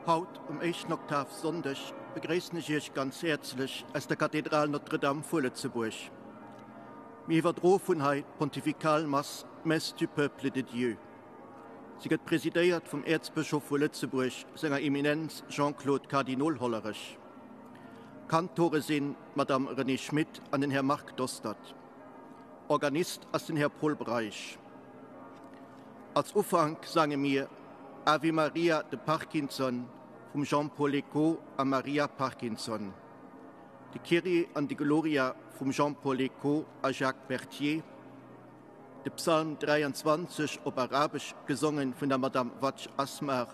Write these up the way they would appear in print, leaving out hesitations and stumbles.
Haut am 1. Oktav Sonntag begrüße ich euch ganz herzlich aus der Kathedrale Notre-Dame von Lützeburg. Wir überdrohen heute Pontifikalmass Messe du Peuple de Dieu. Sie wird präsidiert vom Erzbischof von Lützeburg, seiner Eminenz Jean-Claude Kardinal Hollerich. Kantore sind Madame René Schmidt an den Herrn Marc Dostat. Organist ist den Herr Paul Breich. Als Anfang sagen wir Ave Maria de Parkinson vom Jean-Paul Lecaux an Maria Parkinson. Die Kyrie an die Gloria vom Jean-Paul Lecaux an Jacques Berthier. Der Psalm 23 auf Arabisch gesungen von der Madame Watch Asmar.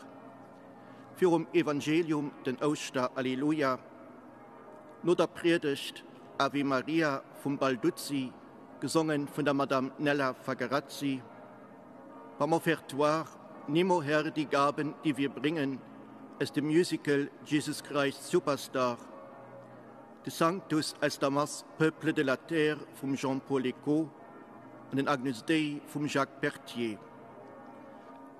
Für um Evangelium den Oster Alleluia. Nur der Predigt Ave Maria vom Balduzzi, gesungen von der Madame Nella Fagarazzi. Beim Offertoire Nimm, Herr, die Gaben, die wir bringen, ist dem Musical Jesus Christ Superstar. De Sanctus est Damas Peuple de la Terre vom Jean-Paul Lecaux und den Agnus Dei vom Jacques Berthier.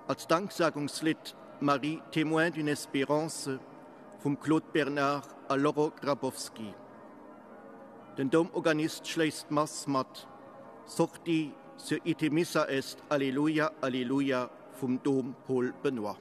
Als Danksagungslied Marie Témoin d'une Espérance vom Claude Bernard a Loro Grabowski. Den Domorganist schließt Mass mat Sorti sur ite missa est Alleluia, Alleluia vom Dom Paul Benoit.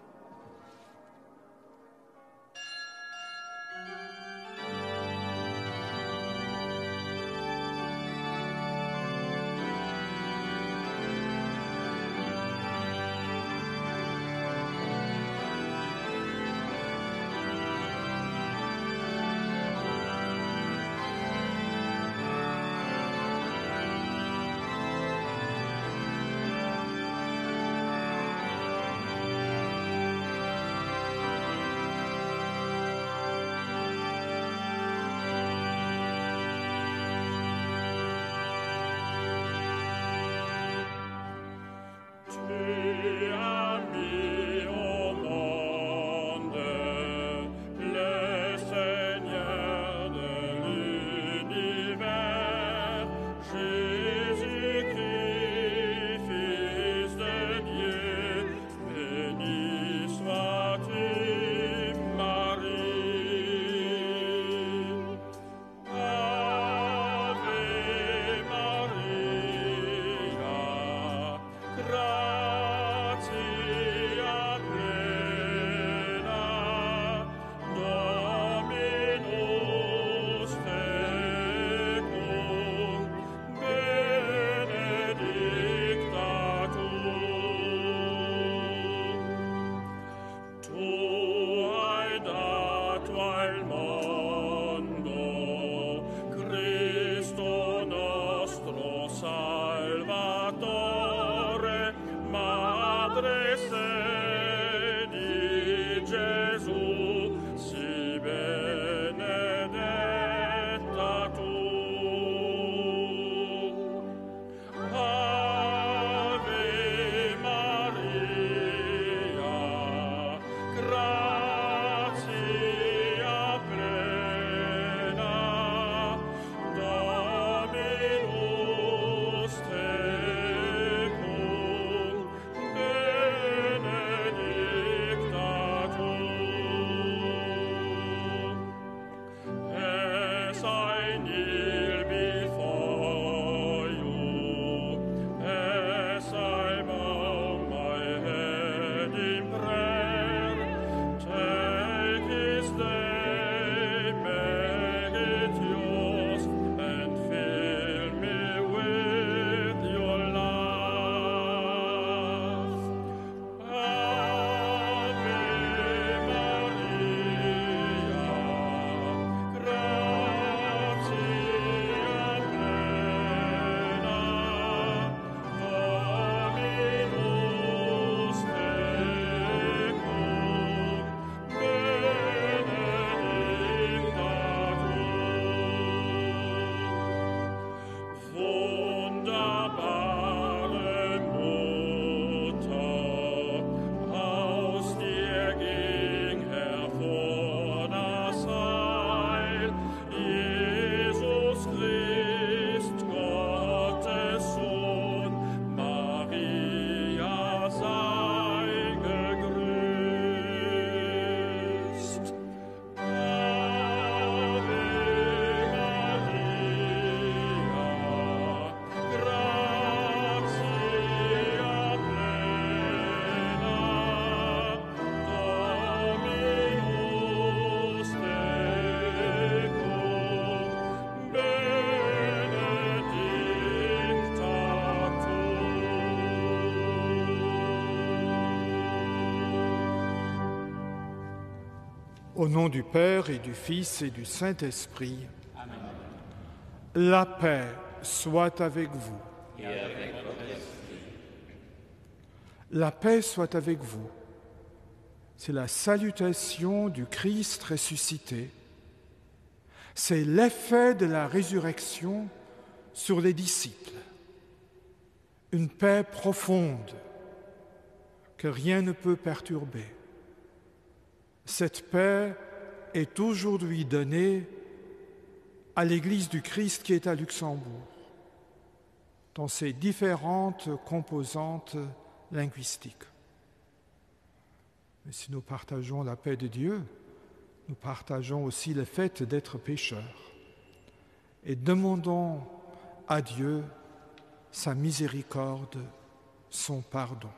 Au nom du Père et du Fils et du Saint-Esprit. Amen. La paix soit avec vous. Et avec votre esprit. La paix soit avec vous. C'est la salutation du Christ ressuscité. C'est l'effet de la résurrection sur les disciples. Une paix profonde que rien ne peut perturber. Cette paix est aujourd'hui donnée à l'Église du Christ qui est à Luxembourg, dans ses différentes composantes linguistiques. Mais si nous partageons la paix de Dieu, nous partageons aussi le fait d'être pécheurs et demandons à Dieu sa miséricorde, son pardon.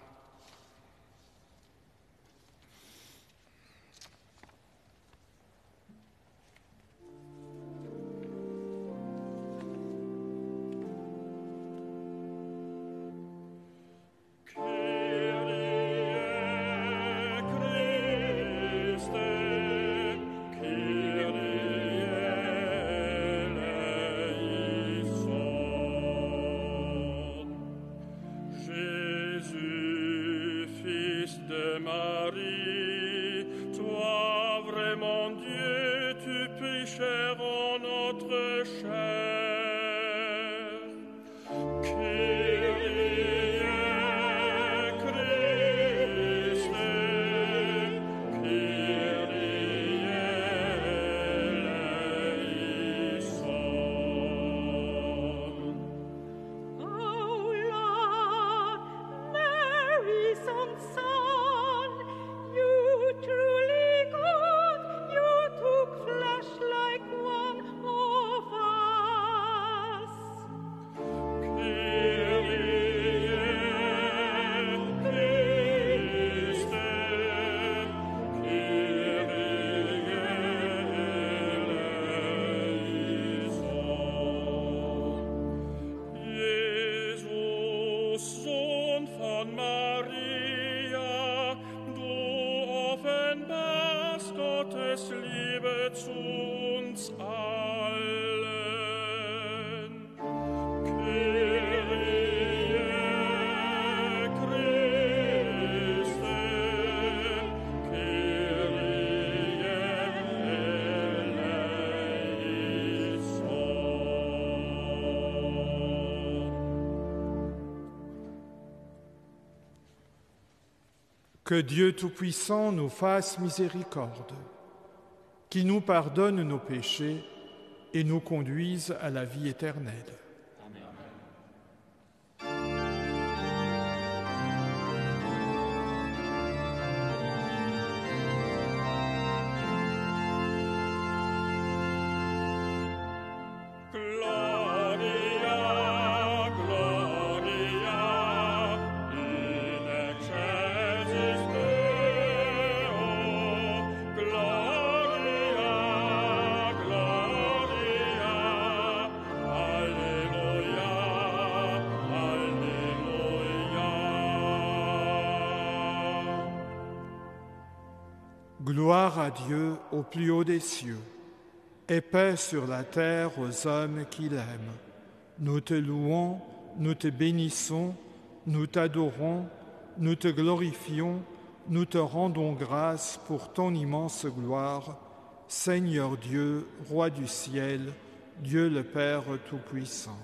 Que Dieu Tout-Puissant nous fasse miséricorde, qu'il nous pardonne nos péchés et nous conduise à la vie éternelle. Gloire à Dieu au plus haut des cieux, et paix sur la terre aux hommes qui l'aiment. Nous te louons, nous te bénissons, nous t'adorons, nous te glorifions, nous te rendons grâce pour ton immense gloire, Seigneur Dieu, Roi du ciel, Dieu le Père Tout-Puissant.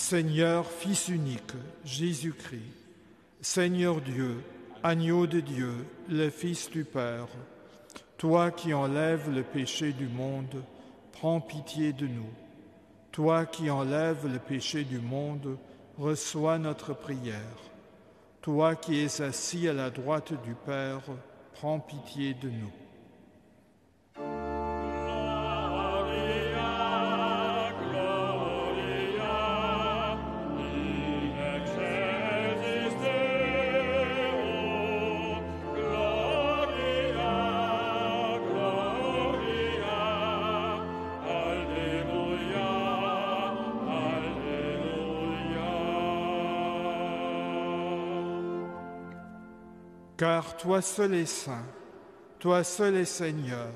Seigneur, Fils unique, Jésus-Christ, Seigneur Dieu, agneau de Dieu, le Fils du Père, toi qui enlèves le péché du monde, prends pitié de nous. Toi qui enlèves le péché du monde, reçois notre prière. Toi qui es assis à la droite du Père, prends pitié de nous. Gloria, Car toi seul es saint, toi seul es Seigneur,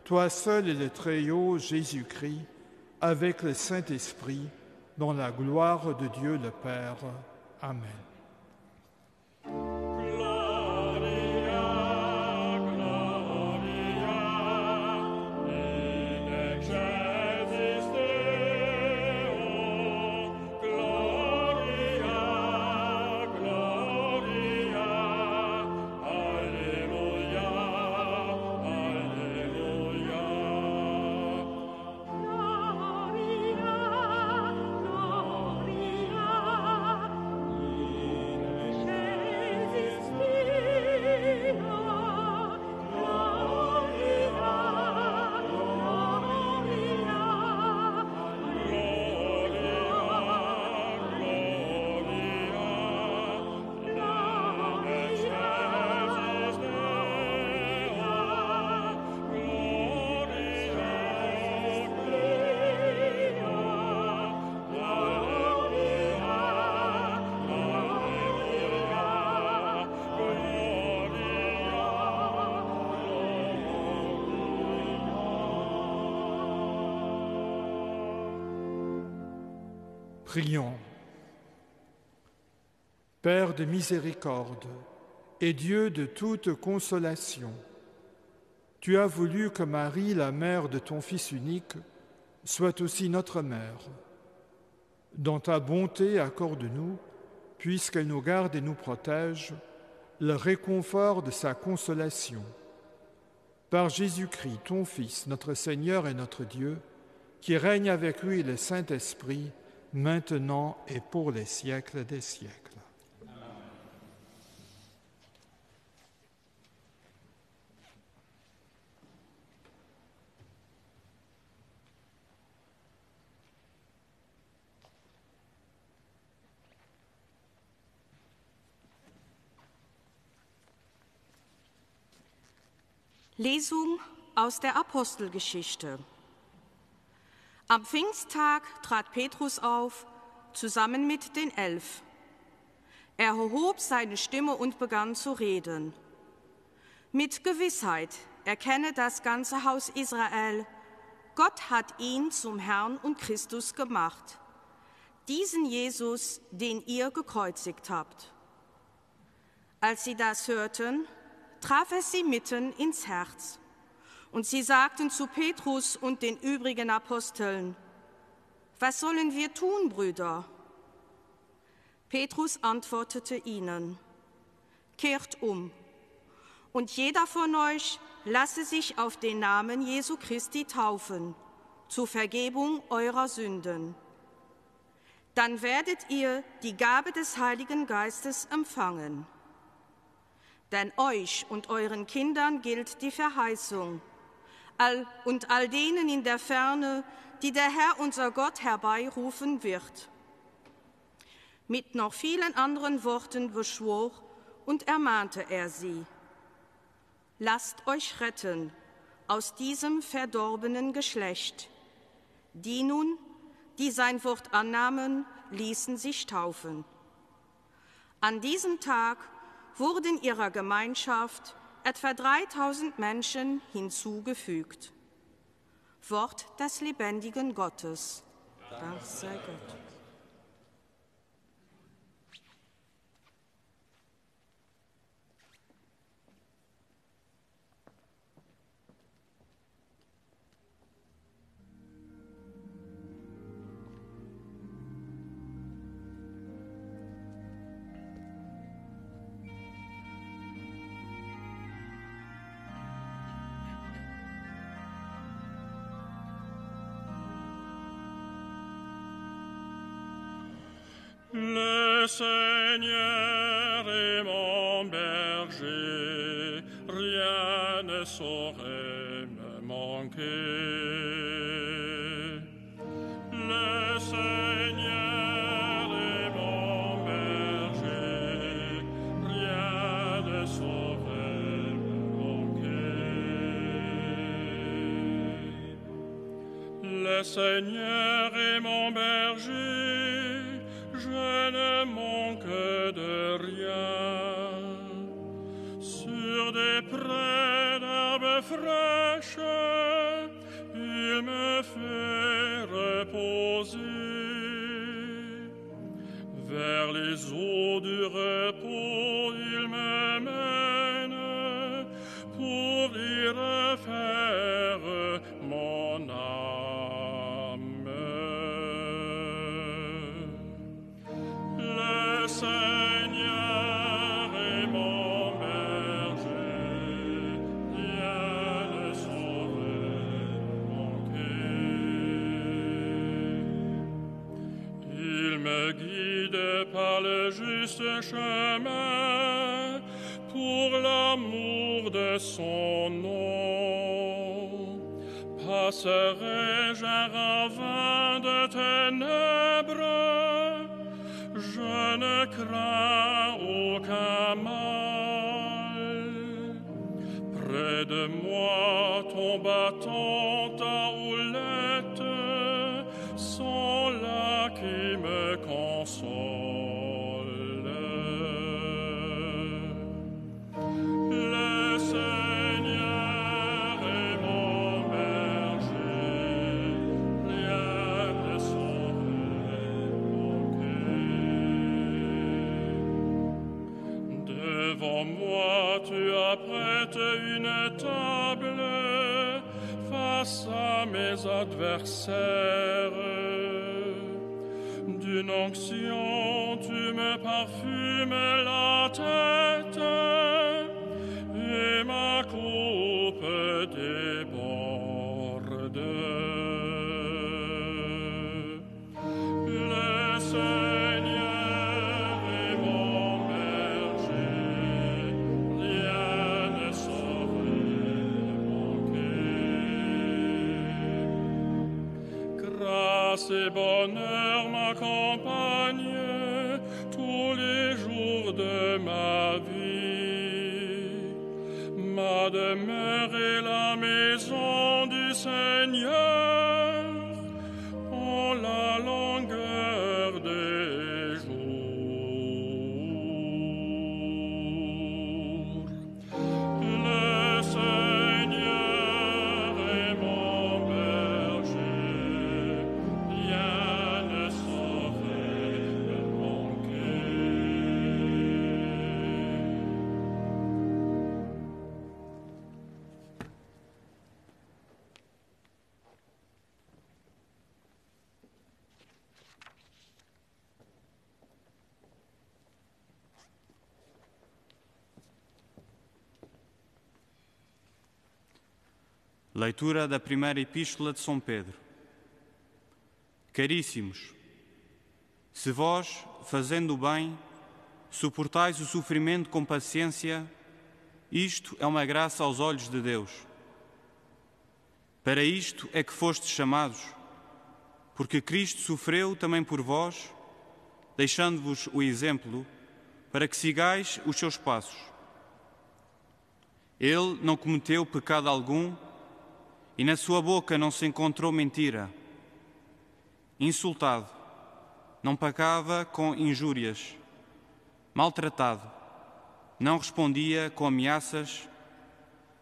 toi seul est le Très-Haut Jésus-Christ, avec le Saint-Esprit, dans la gloire de Dieu le Père. Amen. Prions. Père de miséricorde et Dieu de toute consolation, tu as voulu que Marie, la mère de ton Fils unique, soit aussi notre mère. Dans ta bonté, accorde-nous, puisqu'elle nous garde et nous protège, le réconfort de sa consolation. Par Jésus-Christ, ton Fils, notre Seigneur et notre Dieu, qui règne avec lui le Saint-Esprit, maintenant et pour les siècles des siècles. Amen. Lesung aus der Apostelgeschichte. Am Pfingsttag trat Petrus auf, zusammen mit den 11. Er erhob seine Stimme und begann zu reden. Mit Gewissheit erkenne das ganze Haus Israel, Gott hat ihn zum Herrn und Christus gemacht, diesen Jesus, den ihr gekreuzigt habt. Als sie das hörten, traf es sie mitten ins Herz. Und sie sagten zu Petrus und den übrigen Aposteln: Was sollen wir tun, Brüder? Petrus antwortete ihnen: Kehrt um, und jeder von euch lasse sich auf den Namen Jesu Christi taufen, zur Vergebung eurer Sünden. Dann werdet ihr die Gabe des Heiligen Geistes empfangen. Denn euch und euren Kindern gilt die Verheißung, und all denen in der Ferne, die der Herr unser Gott herbeirufen wird. Mit noch vielen anderen Worten beschwor und ermahnte er sie: Lasst euch retten aus diesem verdorbenen Geschlecht. Die nun, die sein Wort annahmen, ließen sich taufen. An diesem Tag wurden ihrer Gemeinschaft etwa 3000 Menschen hinzugefügt. Wort des lebendigen Gottes. Dank sei Gott. Le Seigneur est mon berger, rien ne saurait me manquer. Le Seigneur est mon berger, rien ne saurait me manquer. Le Seigneur est mon berger, je ne manque de rien. fraîche, il me fait reposer. Vers les eaux du repos, il me mène pour y refaire mon âme. Le Seigneur est mon berger, vient le sauver mon cœur. Il me guide par le juste chemin pour l'amour de son nom. Passerai-je un ravin de ténèbres, je ne crains aucun mal. Près de moi, ton bâton, ta houlette sont là qui me consolent. Le Seigneur est mon berger, vient de sauver mon cœur. Devant moi, tu apprêtes une table face à mes adversaires. D'une onction, tu me parfumes la tête et ma coupe déborde. Le Seigneur est mon berger, vient de sauver mon cœur. Grâce et bonheur m'accompagnent tous les jours de ma vie. Ma demeure est la maison du Seigneur en la longueur des jours. Le Seigneur est mon berger, vient de sauver mon Leitura da primeira epístola de São Pedro. Caríssimos, se vós, fazendo o bem, suportais o sofrimento com paciência, isto é uma graça aos olhos de Deus. Para isto é que fostes chamados, porque Cristo sofreu também por vós, deixando-vos o exemplo, para que sigais os seus passos. Ele não cometeu pecado algum, e na sua boca não se encontrou mentira. Insultado, não pagava com injúrias. Maltratado, não respondia com ameaças,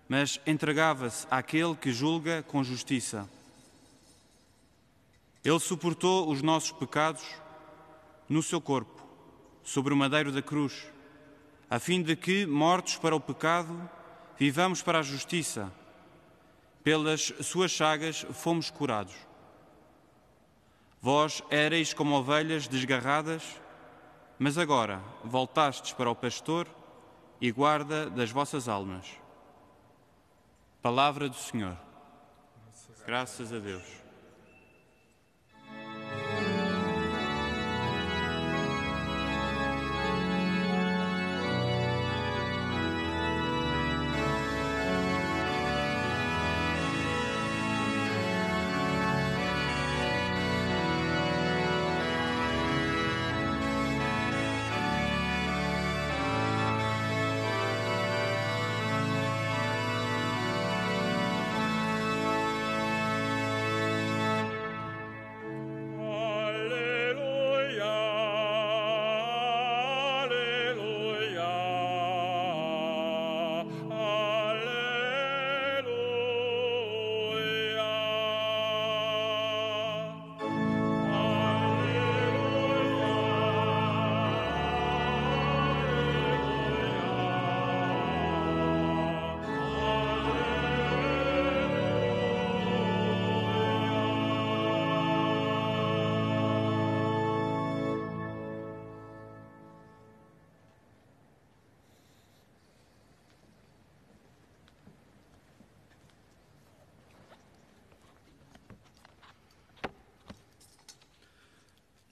mas entregava-se àquele que julga com justiça. Ele suportou os nossos pecados no seu corpo, sobre o madeiro da cruz, a fim de que, mortos para o pecado, vivamos para a justiça. Pelas suas chagas fomos curados. Vós éreis como ovelhas desgarradas, mas agora voltastes para o pastor e guarda das vossas almas. Palavra do Senhor. Graças a Deus.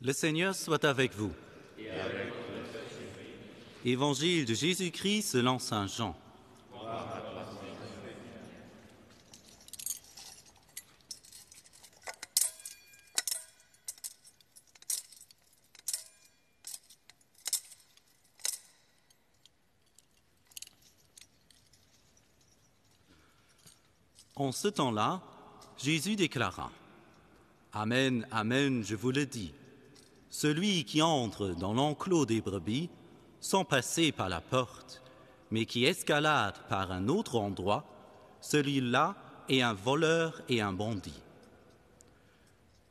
Le Seigneur soit avec vous. Évangile de Jésus-Christ selon saint Jean. En ce temps-là, Jésus déclara : Amen, amen, je vous le dis. Celui qui entre dans l'enclos des brebis, sans passer par la porte, mais qui escalade par un autre endroit, celui-là est un voleur et un bandit.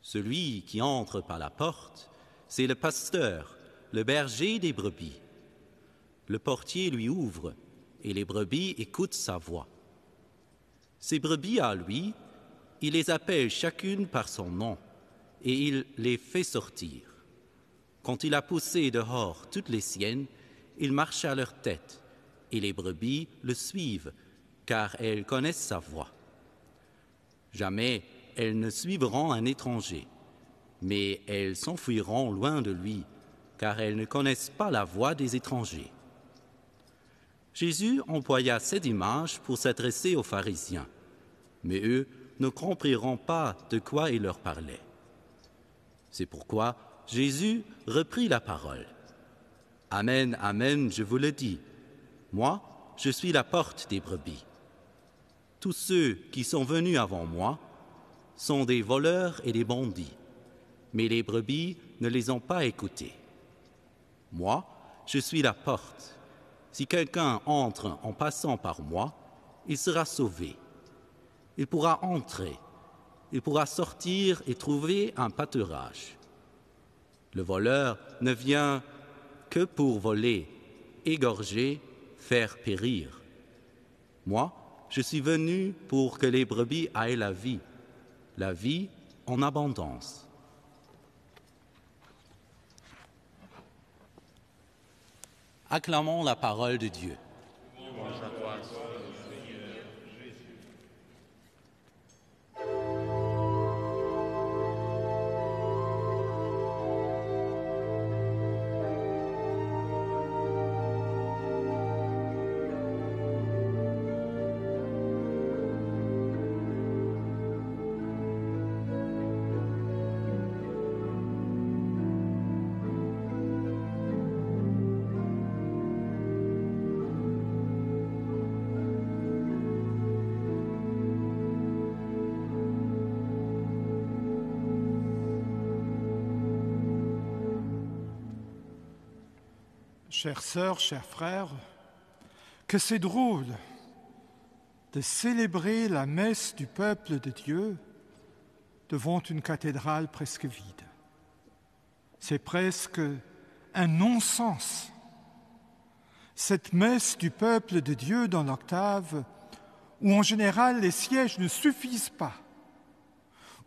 Celui qui entre par la porte, c'est le pasteur, le berger des brebis. Le portier lui ouvre, et les brebis écoutent sa voix. Ces brebis à lui, il les appelle chacune par son nom, et il les fait sortir. Quand il a poussé dehors toutes les siennes, il marche à leur tête, et les brebis le suivent, car elles connaissent sa voix. Jamais elles ne suivront un étranger, mais elles s'enfuiront loin de lui, car elles ne connaissent pas la voix des étrangers. Jésus employa cette image pour s'adresser aux pharisiens, mais eux ne compriront pas de quoi il leur parlait. C'est pourquoi Jésus reprit la parole. Amen, amen, je vous le dis. Moi, je suis la porte des brebis. Tous ceux qui sont venus avant moi sont des voleurs et des bandits, mais les brebis ne les ont pas écoutés. Moi, je suis la porte. Si quelqu'un entre en passant par moi, il sera sauvé. Il pourra entrer, il pourra sortir et trouver un pâturage. Le voleur ne vient que pour voler, égorger, faire périr. Moi, je suis venu pour que les brebis aient la vie en abondance. Acclamons la parole de Dieu. Chères sœurs, chers frères, que c'est drôle de célébrer la messe du peuple de Dieu devant une cathédrale presque vide. C'est presque un non-sens. Cette messe du peuple de Dieu dans l'octave, où en général les sièges ne suffisent pas,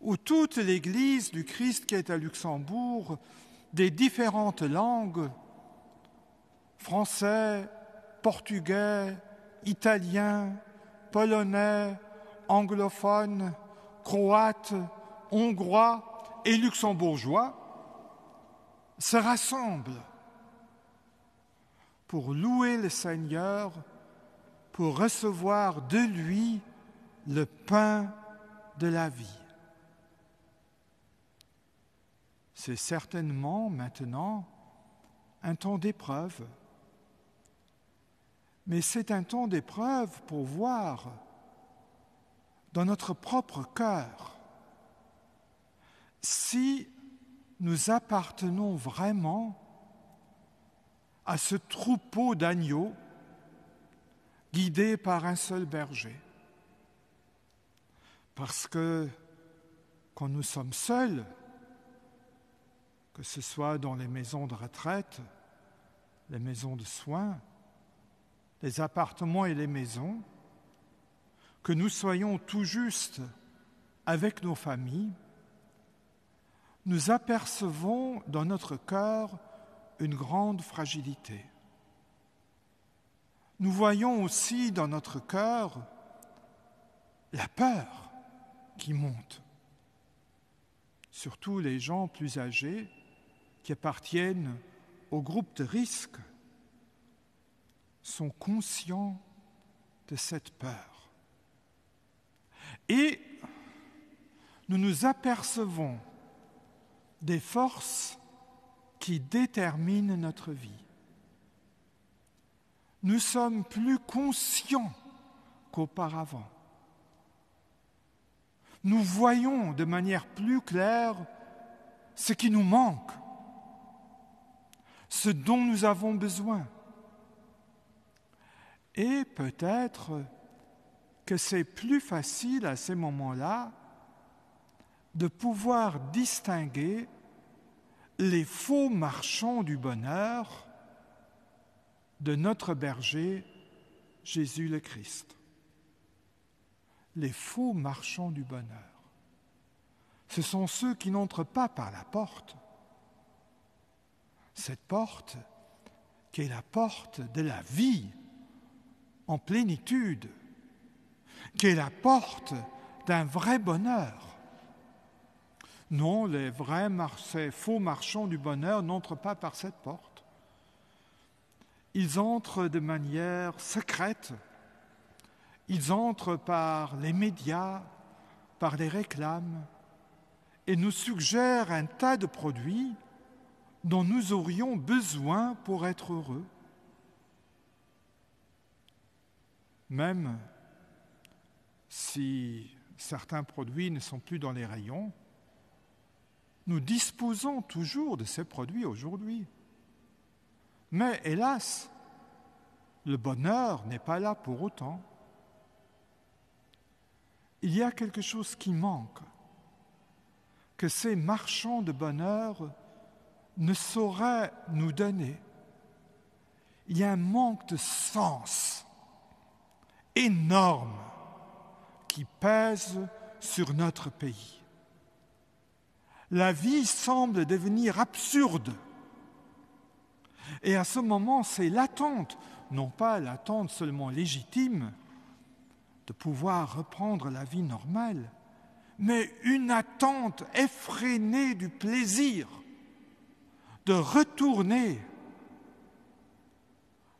où toute l'Église du Christ qui est à Luxembourg, des différentes langues, français, portugais, italien, polonais, anglophone, croate, hongrois et luxembourgeois se rassemblent pour louer le Seigneur, pour recevoir de lui le pain de la vie. C'est certainement maintenant un temps d'épreuve. Mais c'est un temps d'épreuve pour voir dans notre propre cœur si nous appartenons vraiment à ce troupeau d'agneaux guidé par un seul berger. Parce que quand nous sommes seuls, que ce soit dans les maisons de retraite, les maisons de soins, les appartements et les maisons, que nous soyons tout juste avec nos familles, nous apercevons dans notre cœur une grande fragilité. Nous voyons aussi dans notre cœur la peur qui monte. Surtout les gens plus âgés qui appartiennent au groupe de risque sont conscients de cette peur. Et nous nous apercevons des forces qui déterminent notre vie. Nous sommes plus conscients qu'auparavant. Nous voyons de manière plus claire ce qui nous manque, ce dont nous avons besoin. Et peut-être que c'est plus facile à ces moments-là de pouvoir distinguer les faux marchands du bonheur de notre berger, Jésus le Christ. Les faux marchands du bonheur, ce sont ceux qui n'entrent pas par la porte. Cette porte qui est la porte de la vie en plénitude, qui est la porte d'un vrai bonheur. Non, les ces faux marchands du bonheur n'entrent pas par cette porte. Ils entrent de manière secrète. Ils entrent par les médias, par les réclames, et nous suggèrent un tas de produits dont nous aurions besoin pour être heureux. Même si certains produits ne sont plus dans les rayons, nous disposons toujours de ces produits aujourd'hui. Mais hélas, le bonheur n'est pas là pour autant. Il y a quelque chose qui manque, que ces marchands de bonheur ne sauraient nous donner. Il y a un manque de sens énorme qui pèse sur notre pays. La vie semble devenir absurde. Et à ce moment, c'est l'attente, non pas l'attente seulement légitime de pouvoir reprendre la vie normale, mais une attente effrénée du plaisir de retourner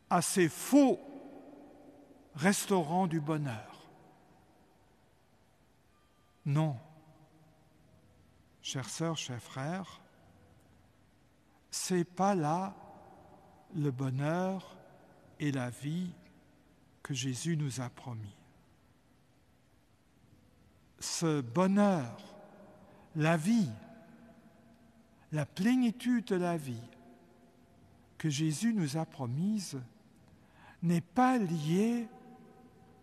à ces faux restaurants du bonheur. Non, chères sœurs, chers frères, c'est pas là le bonheur et la vie que Jésus nous a promis. Ce bonheur, la vie, la plénitude de la vie que Jésus nous a promise n'est pas liée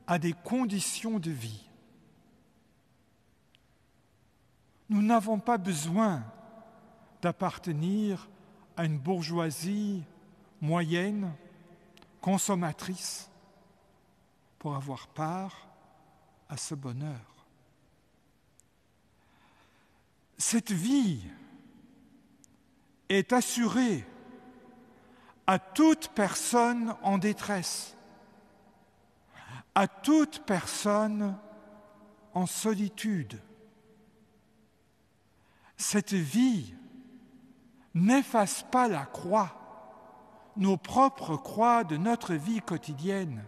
à des conditions de vie. Nous n'avons pas besoin d'appartenir à une bourgeoisie moyenne, consommatrice, pour avoir part à ce bonheur. Cette vie est assurée à toute personne en détresse, à toute personne en solitude. Cette vie n'efface pas la croix, nos propres croix de notre vie quotidienne.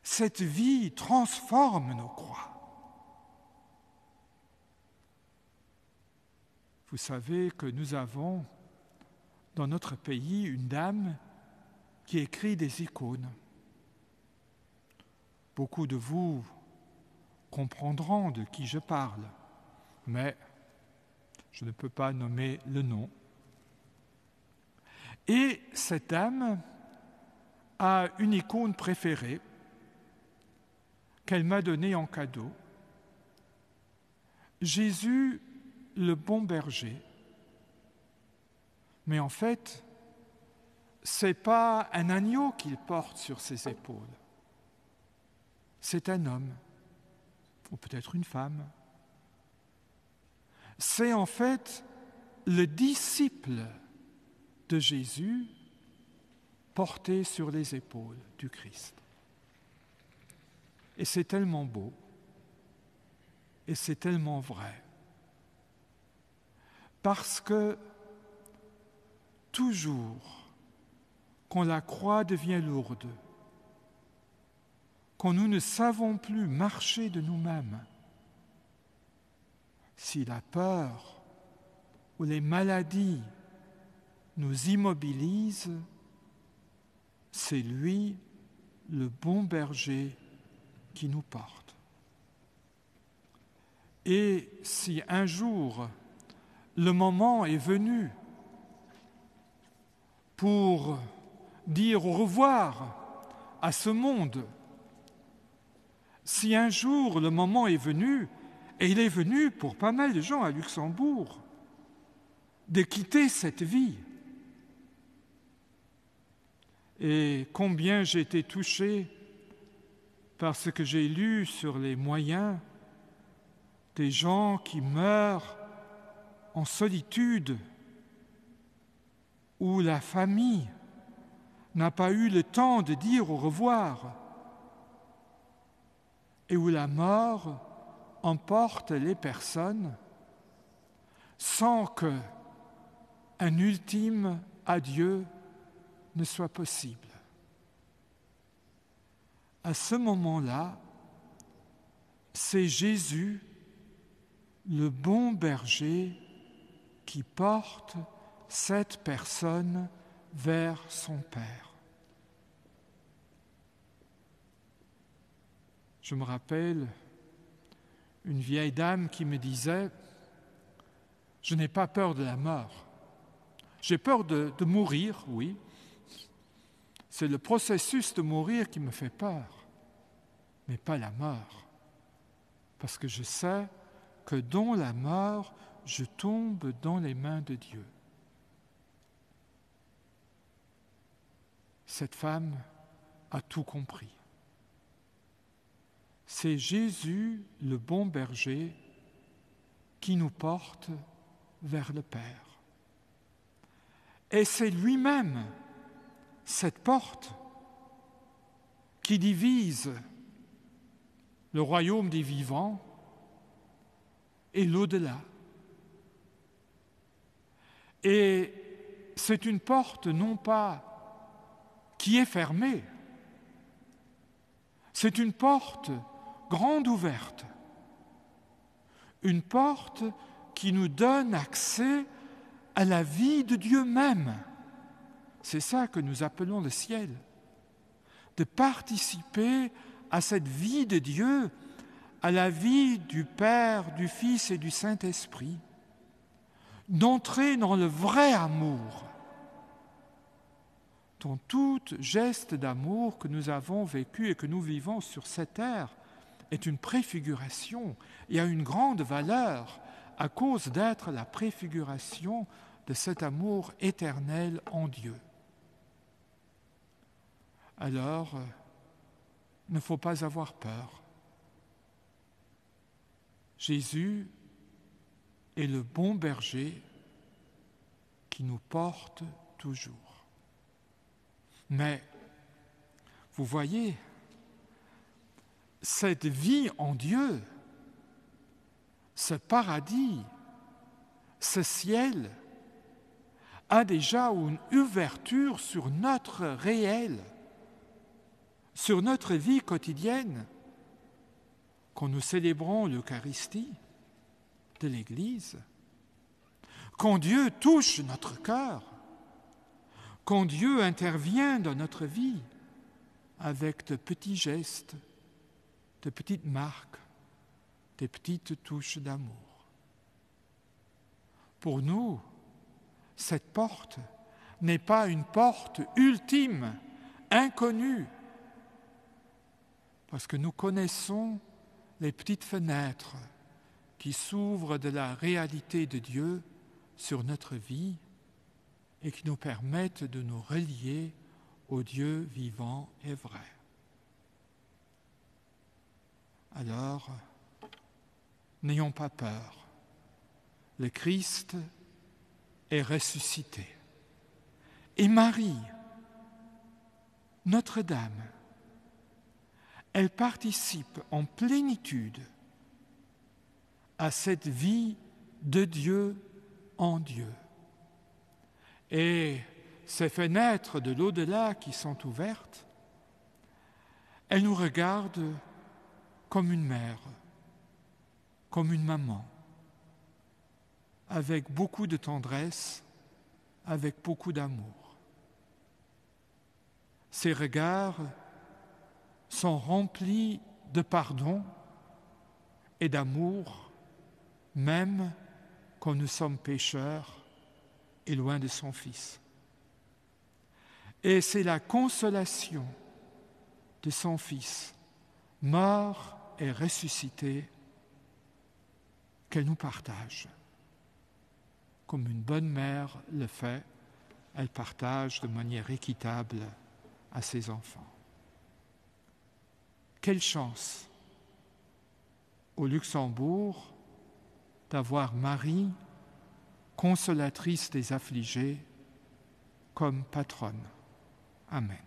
Cette vie transforme nos croix. Vous savez que nous avons dans notre pays une dame qui écrit des icônes. Beaucoup de vous comprendront de qui je parle, mais je ne peux pas nommer le nom. Et cette dame a une icône préférée qu'elle m'a donnée en cadeau. Jésus, le bon berger. Mais en fait, ce n'est pas un agneau qu'il porte sur ses épaules. C'est un homme, ou peut-être une femme. C'est en fait le disciple de Jésus porté sur les épaules du Christ. Et c'est tellement beau, et c'est tellement vrai. Parce que toujours, quand la croix devient lourde, quand nous ne savons plus marcher de nous-mêmes, si la peur ou les maladies nous immobilisent, c'est lui, le bon berger, qui nous porte. Et si un jour le moment est venu pour dire au revoir à ce monde, si un jour le moment est venu, et il est venu pour pas mal de gens à Luxembourg, de quitter cette vie. Et combien j'ai été touché par ce que j'ai lu sur les moyens des gens qui meurent en solitude, où la famille n'a pas eu le temps de dire au revoir, et où la mort emporte les personnes sans que un ultime adieu ne soit possible. À ce moment-là, c'est Jésus, le bon berger, qui porte cette personne vers son Père. Je me rappelle une vieille dame qui me disait « Je n'ai pas peur de la mort. J'ai peur de mourir, oui. C'est le processus de mourir qui me fait peur, mais pas la mort. Parce que je sais que dans la mort, je tombe dans les mains de Dieu. » Cette femme a tout compris. C'est Jésus, le bon berger, qui nous porte vers le Père. Et c'est lui-même, cette porte, qui divise le royaume des vivants et l'au-delà. Et c'est une porte non pas qui est fermée, c'est une porte grande ouverte, une porte qui nous donne accès à la vie de Dieu même. C'est ça que nous appelons le ciel, de participer à cette vie de Dieu, à la vie du Père, du Fils et du Saint-Esprit, d'entrer dans le vrai amour, dans tout geste d'amour que nous avons vécu et que nous vivons sur cette terre est une préfiguration et a une grande valeur à cause d'être la préfiguration de cet amour éternel en Dieu. Alors, il ne faut pas avoir peur. Jésus est le bon berger qui nous porte toujours. Mais, vous voyez, cette vie en Dieu, ce paradis, ce ciel, a déjà une ouverture sur notre réel, sur notre vie quotidienne. Quand nous célébrons l'Eucharistie de l'Église, quand Dieu touche notre cœur, quand Dieu intervient dans notre vie avec de petits gestes, de petites marques, des petites touches d'amour. Pour nous, cette porte n'est pas une porte ultime, inconnue, parce que nous connaissons les petites fenêtres qui s'ouvrent de la réalité de Dieu sur notre vie et qui nous permettent de nous relier au Dieu vivant et vrai. Alors, n'ayons pas peur. Le Christ est ressuscité. Et Marie, Notre-Dame, elle participe en plénitude à cette vie de Dieu en Dieu. Et ces fenêtres de l'au-delà qui sont ouvertes, elles nous regardent comme une mère, comme une maman, avec beaucoup de tendresse, avec beaucoup d'amour. Ces regards sont remplis de pardon et d'amour, même quand nous sommes pécheurs et loin de son Fils. Et c'est la consolation de son Fils, mort et ressuscité, qu'elle nous partage. Comme une bonne mère le fait, elle partage de manière équitable à ses enfants. Quelle chance au Luxembourg d'avoir Marie, consolatrice des affligés, comme patronne. Amen.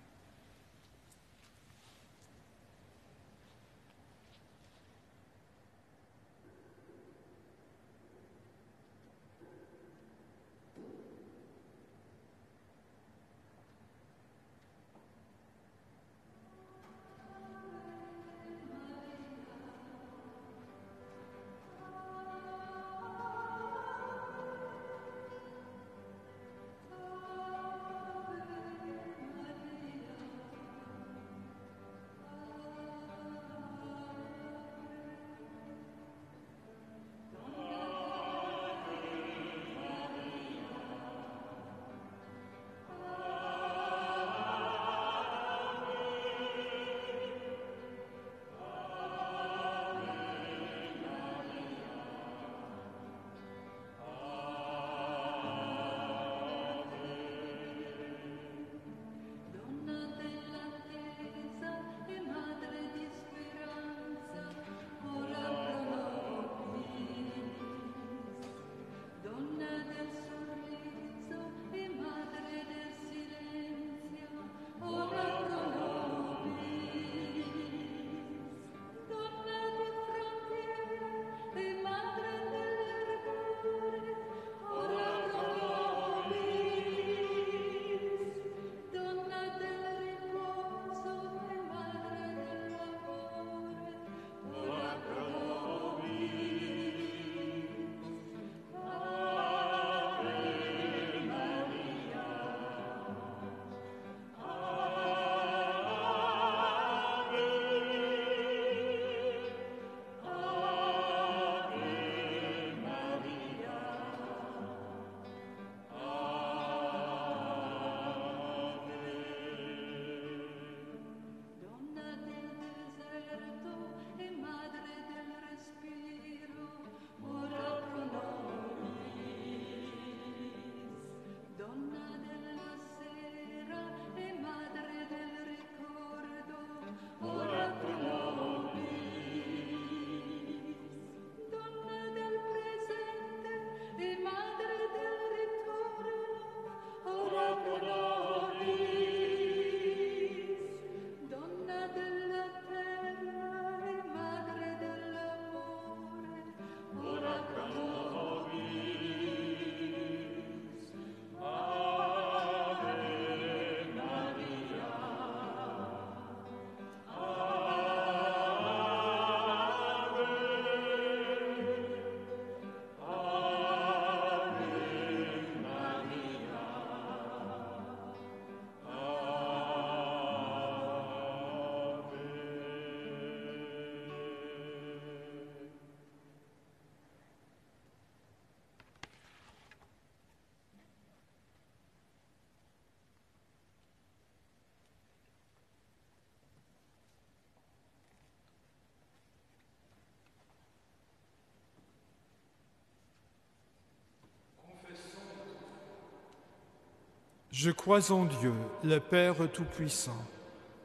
Je crois en Dieu, le Père Tout-Puissant,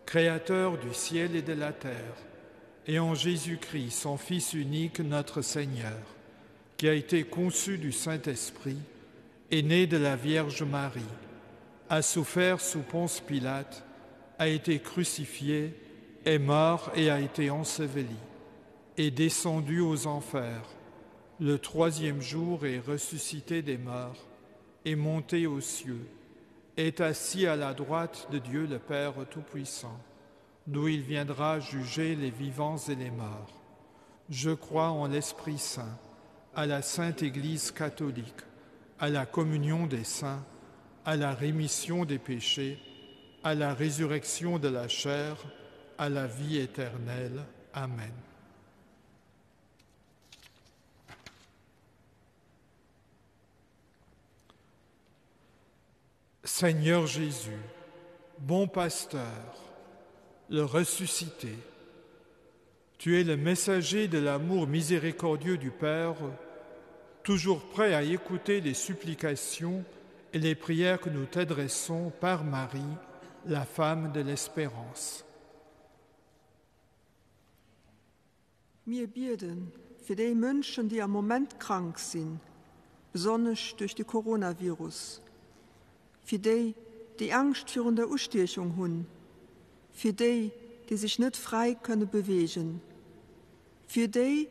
Créateur du ciel et de la terre, et en Jésus-Christ, son Fils unique, notre Seigneur, qui a été conçu du Saint-Esprit, est né de la Vierge Marie, a souffert sous Ponce Pilate, a été crucifié, est mort et a été enseveli, est descendu aux enfers, le troisième jour est ressuscité des morts, est monté aux cieux, est assis à la droite de Dieu le Père Tout-Puissant, d'où il viendra juger les vivants et les morts. Je crois en l'Esprit Saint, à la Sainte Église catholique, à la communion des saints, à la rémission des péchés, à la résurrection de la chair, à la vie éternelle. Amen. Seigneur Jésus, bon pasteur, le ressuscité, tu es le messager de l'amour miséricordieux du Père, toujours prêt à écouter les supplications et les prières que nous t'adressons par Marie, la femme de l'espérance. Wir beten für die Menschen, die am Moment krank sind, besonders durch den Coronavirus. Für die, die Angst vor der Ausstechung haben. Für die, die sich nicht frei können bewegen. Für die,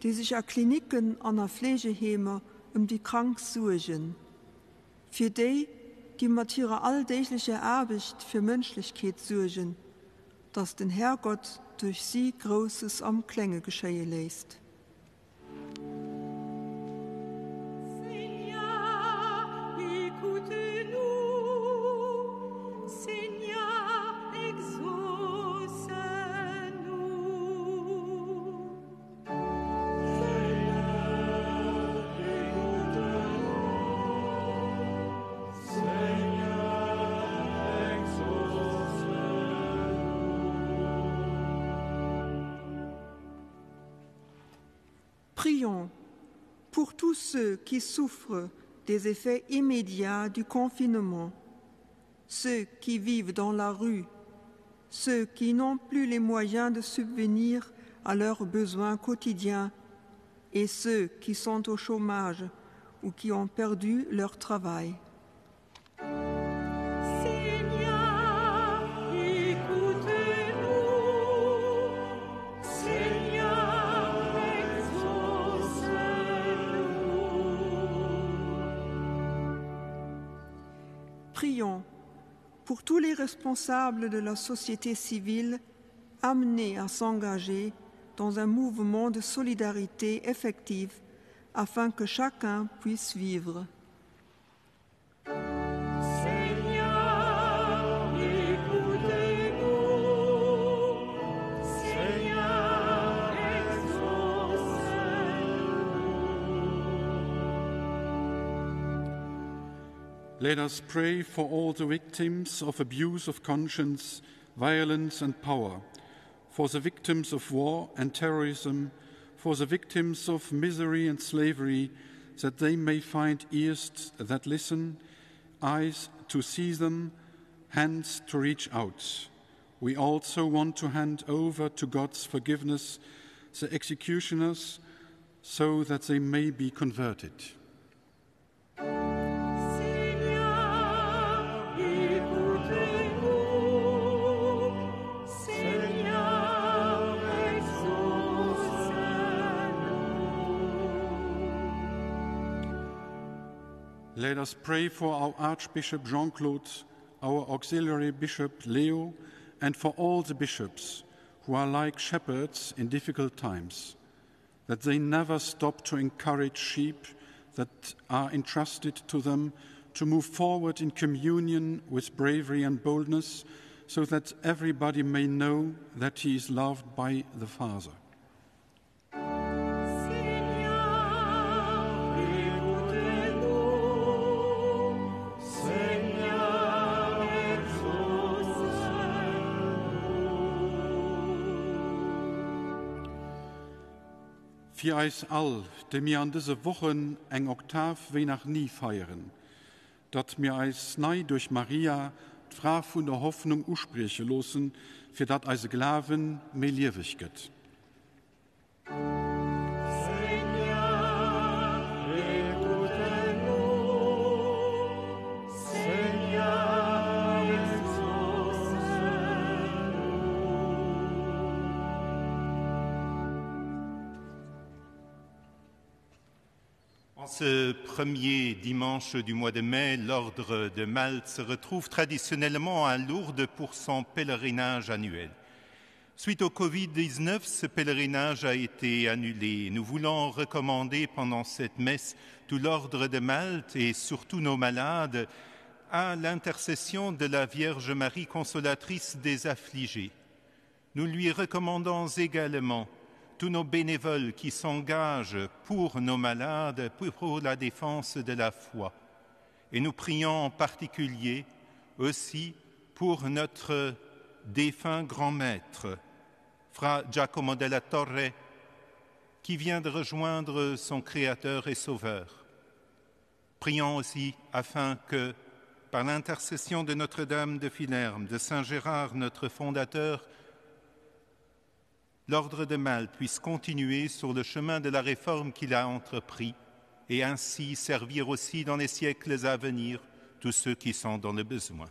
die sich an Kliniken und an Pflegeheimen die Kranken sorgen. Für die, die mit ihrer alltäglichen Arbeit für Menschlichkeit sorgen, dass den Herrgott durch sie Großes am Klänge geschehen lässt. Prions pour tous ceux qui souffrent des effets immédiats du confinement, ceux qui vivent dans la rue, ceux qui n'ont plus les moyens de subvenir à leurs besoins quotidiens et ceux qui sont au chômage ou qui ont perdu leur travail. Prions pour tous les responsables de la société civile amenés à s'engager dans un mouvement de solidarité effective afin que chacun puisse vivre. Let us pray for all the victims of abuse of conscience, violence and power, for the victims of war and terrorism, for the victims of misery and slavery, that they may find ears that listen, eyes to see them, hands to reach out. We also want to hand over to God's forgiveness the executioners so that they may be converted. Let us pray for our Archbishop Jean-Claude, our Auxiliary Bishop Leo, and for all the bishops who are like shepherds in difficult times, that they never stop to encourage sheep that are entrusted to them to move forward in communion with bravery and boldness, so that everybody may know that he is loved by the Father. Für eis all, die mir an diese Wochen eng Oktav wie nach nie feiern, dat mir eis nei durch Maria d'Fra von der Hoffnung aussprechen losen, für dat eise Glaven mehr liewig geht. Ce premier dimanche du mois de mai, l'Ordre de Malte se retrouve traditionnellement à Lourdes pour son pèlerinage annuel. Suite au Covid-19, ce pèlerinage a été annulé. Nous voulons recommander pendant cette messe tout l'Ordre de Malte et surtout nos malades à l'intercession de la Vierge Marie, consolatrice des affligés. Nous lui recommandons également tous nos bénévoles qui s'engagent pour nos malades, pour la défense de la foi. Et nous prions en particulier aussi pour notre défunt grand maître, Fra Giacomo della Torre, qui vient de rejoindre son Créateur et Sauveur. Prions aussi afin que, par l'intercession de Notre-Dame de Filerme, de Saint Gérard, notre fondateur, l'Ordre de Malte puisse continuer sur le chemin de la réforme qu'il a entrepris et ainsi servir aussi dans les siècles à venir tous ceux qui sont dans le besoin.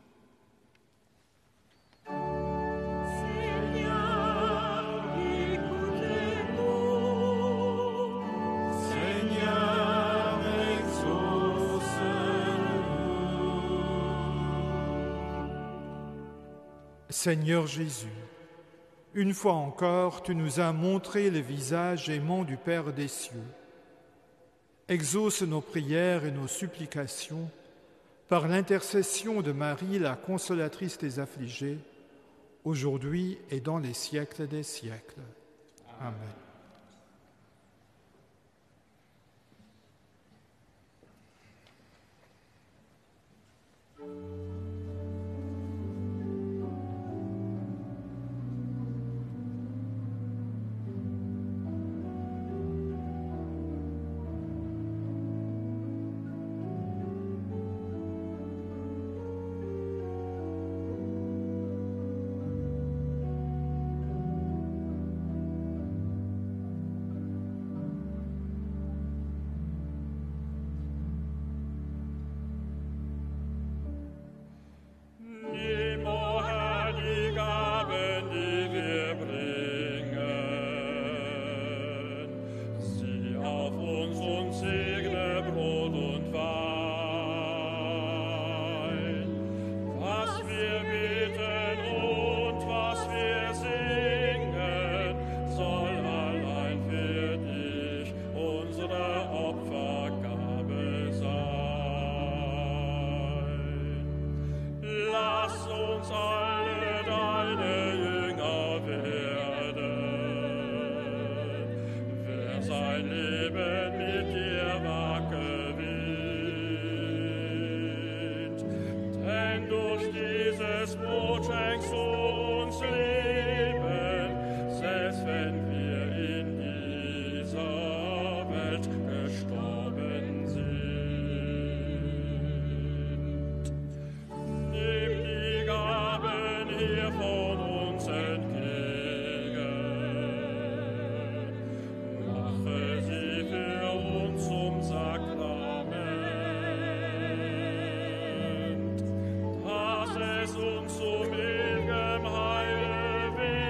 Seigneur Jésus, une fois encore, tu nous as montré le visage aimant du Père des cieux. Exauce nos prières et nos supplications par l'intercession de Marie, la consolatrice des affligés, aujourd'hui et dans les siècles des siècles. Amen. Uns zum ewigem Heil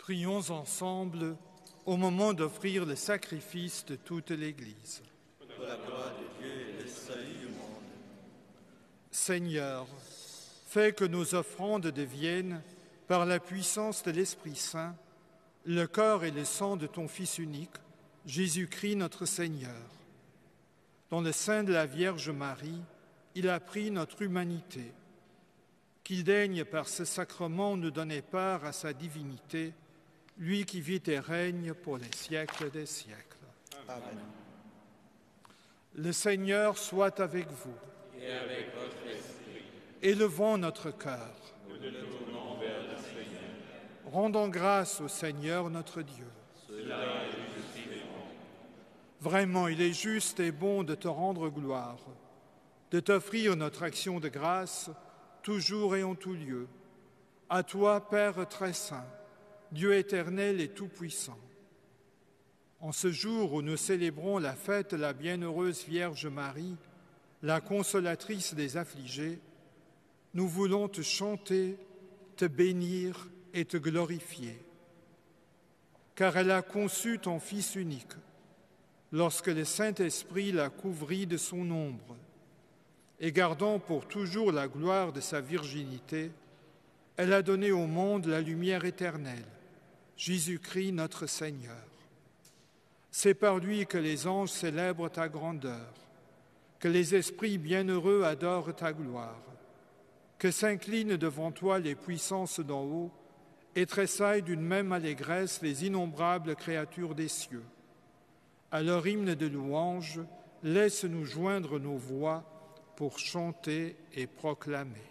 Prions ensemble au moment d'offrir le sacrifice de toute l'Église. Pour la gloire de Dieu et le salut du monde. Seigneur, fais que nos offrandes deviennent, par la puissance de l'Esprit Saint, le corps et le sang de ton Fils unique, Jésus-Christ notre Seigneur. Dans le sein de la Vierge Marie, il a pris notre humanité. Qu'il daigne par ce sacrement nous donner part à sa divinité, lui qui vit et règne pour les siècles des siècles. Amen. Le Seigneur soit avec vous. Et avec votre esprit, Élevons notre cœur. nous le tournons vers le Seigneur. Rendons grâce au Seigneur notre Dieu. Cela est juste et bon. Vraiment, il est juste et bon de te rendre gloire, de t'offrir notre action de grâce, toujours et en tout lieu. À toi, Père très saint, Dieu éternel et tout-puissant. En ce jour où nous célébrons la fête de la bienheureuse Vierge Marie, la consolatrice des affligés, nous voulons te chanter, te bénir et te glorifier. Car elle a conçu ton Fils unique, lorsque le Saint-Esprit la couvrit de son ombre, et gardant pour toujours la gloire de sa virginité, elle a donné au monde la lumière éternelle, Jésus-Christ notre Seigneur. C'est par lui que les anges célèbrent ta grandeur, que les esprits bienheureux adorent ta gloire, que s'inclinent devant toi les puissances d'en haut et tressaillent d'une même allégresse les innombrables créatures des cieux. À leur hymne de louange, laisse-nous joindre nos voix pour chanter et proclamer.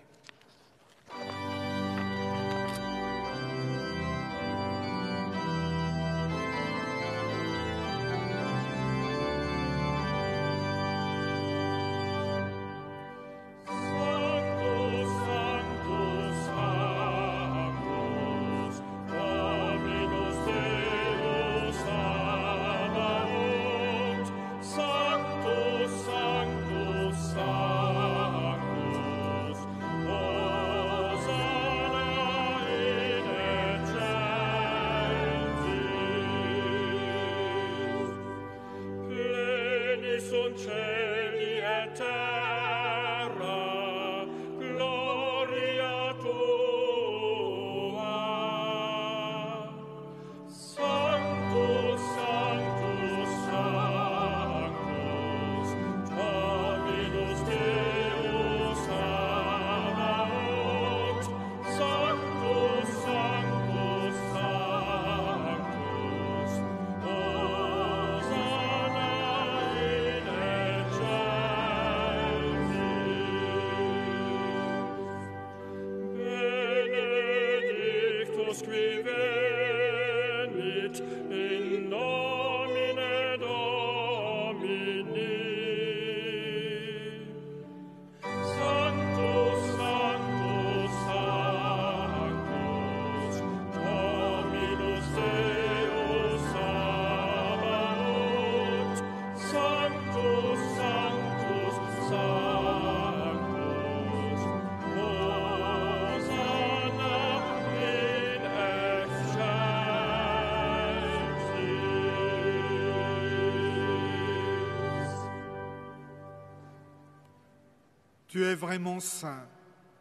Tu es vraiment saint,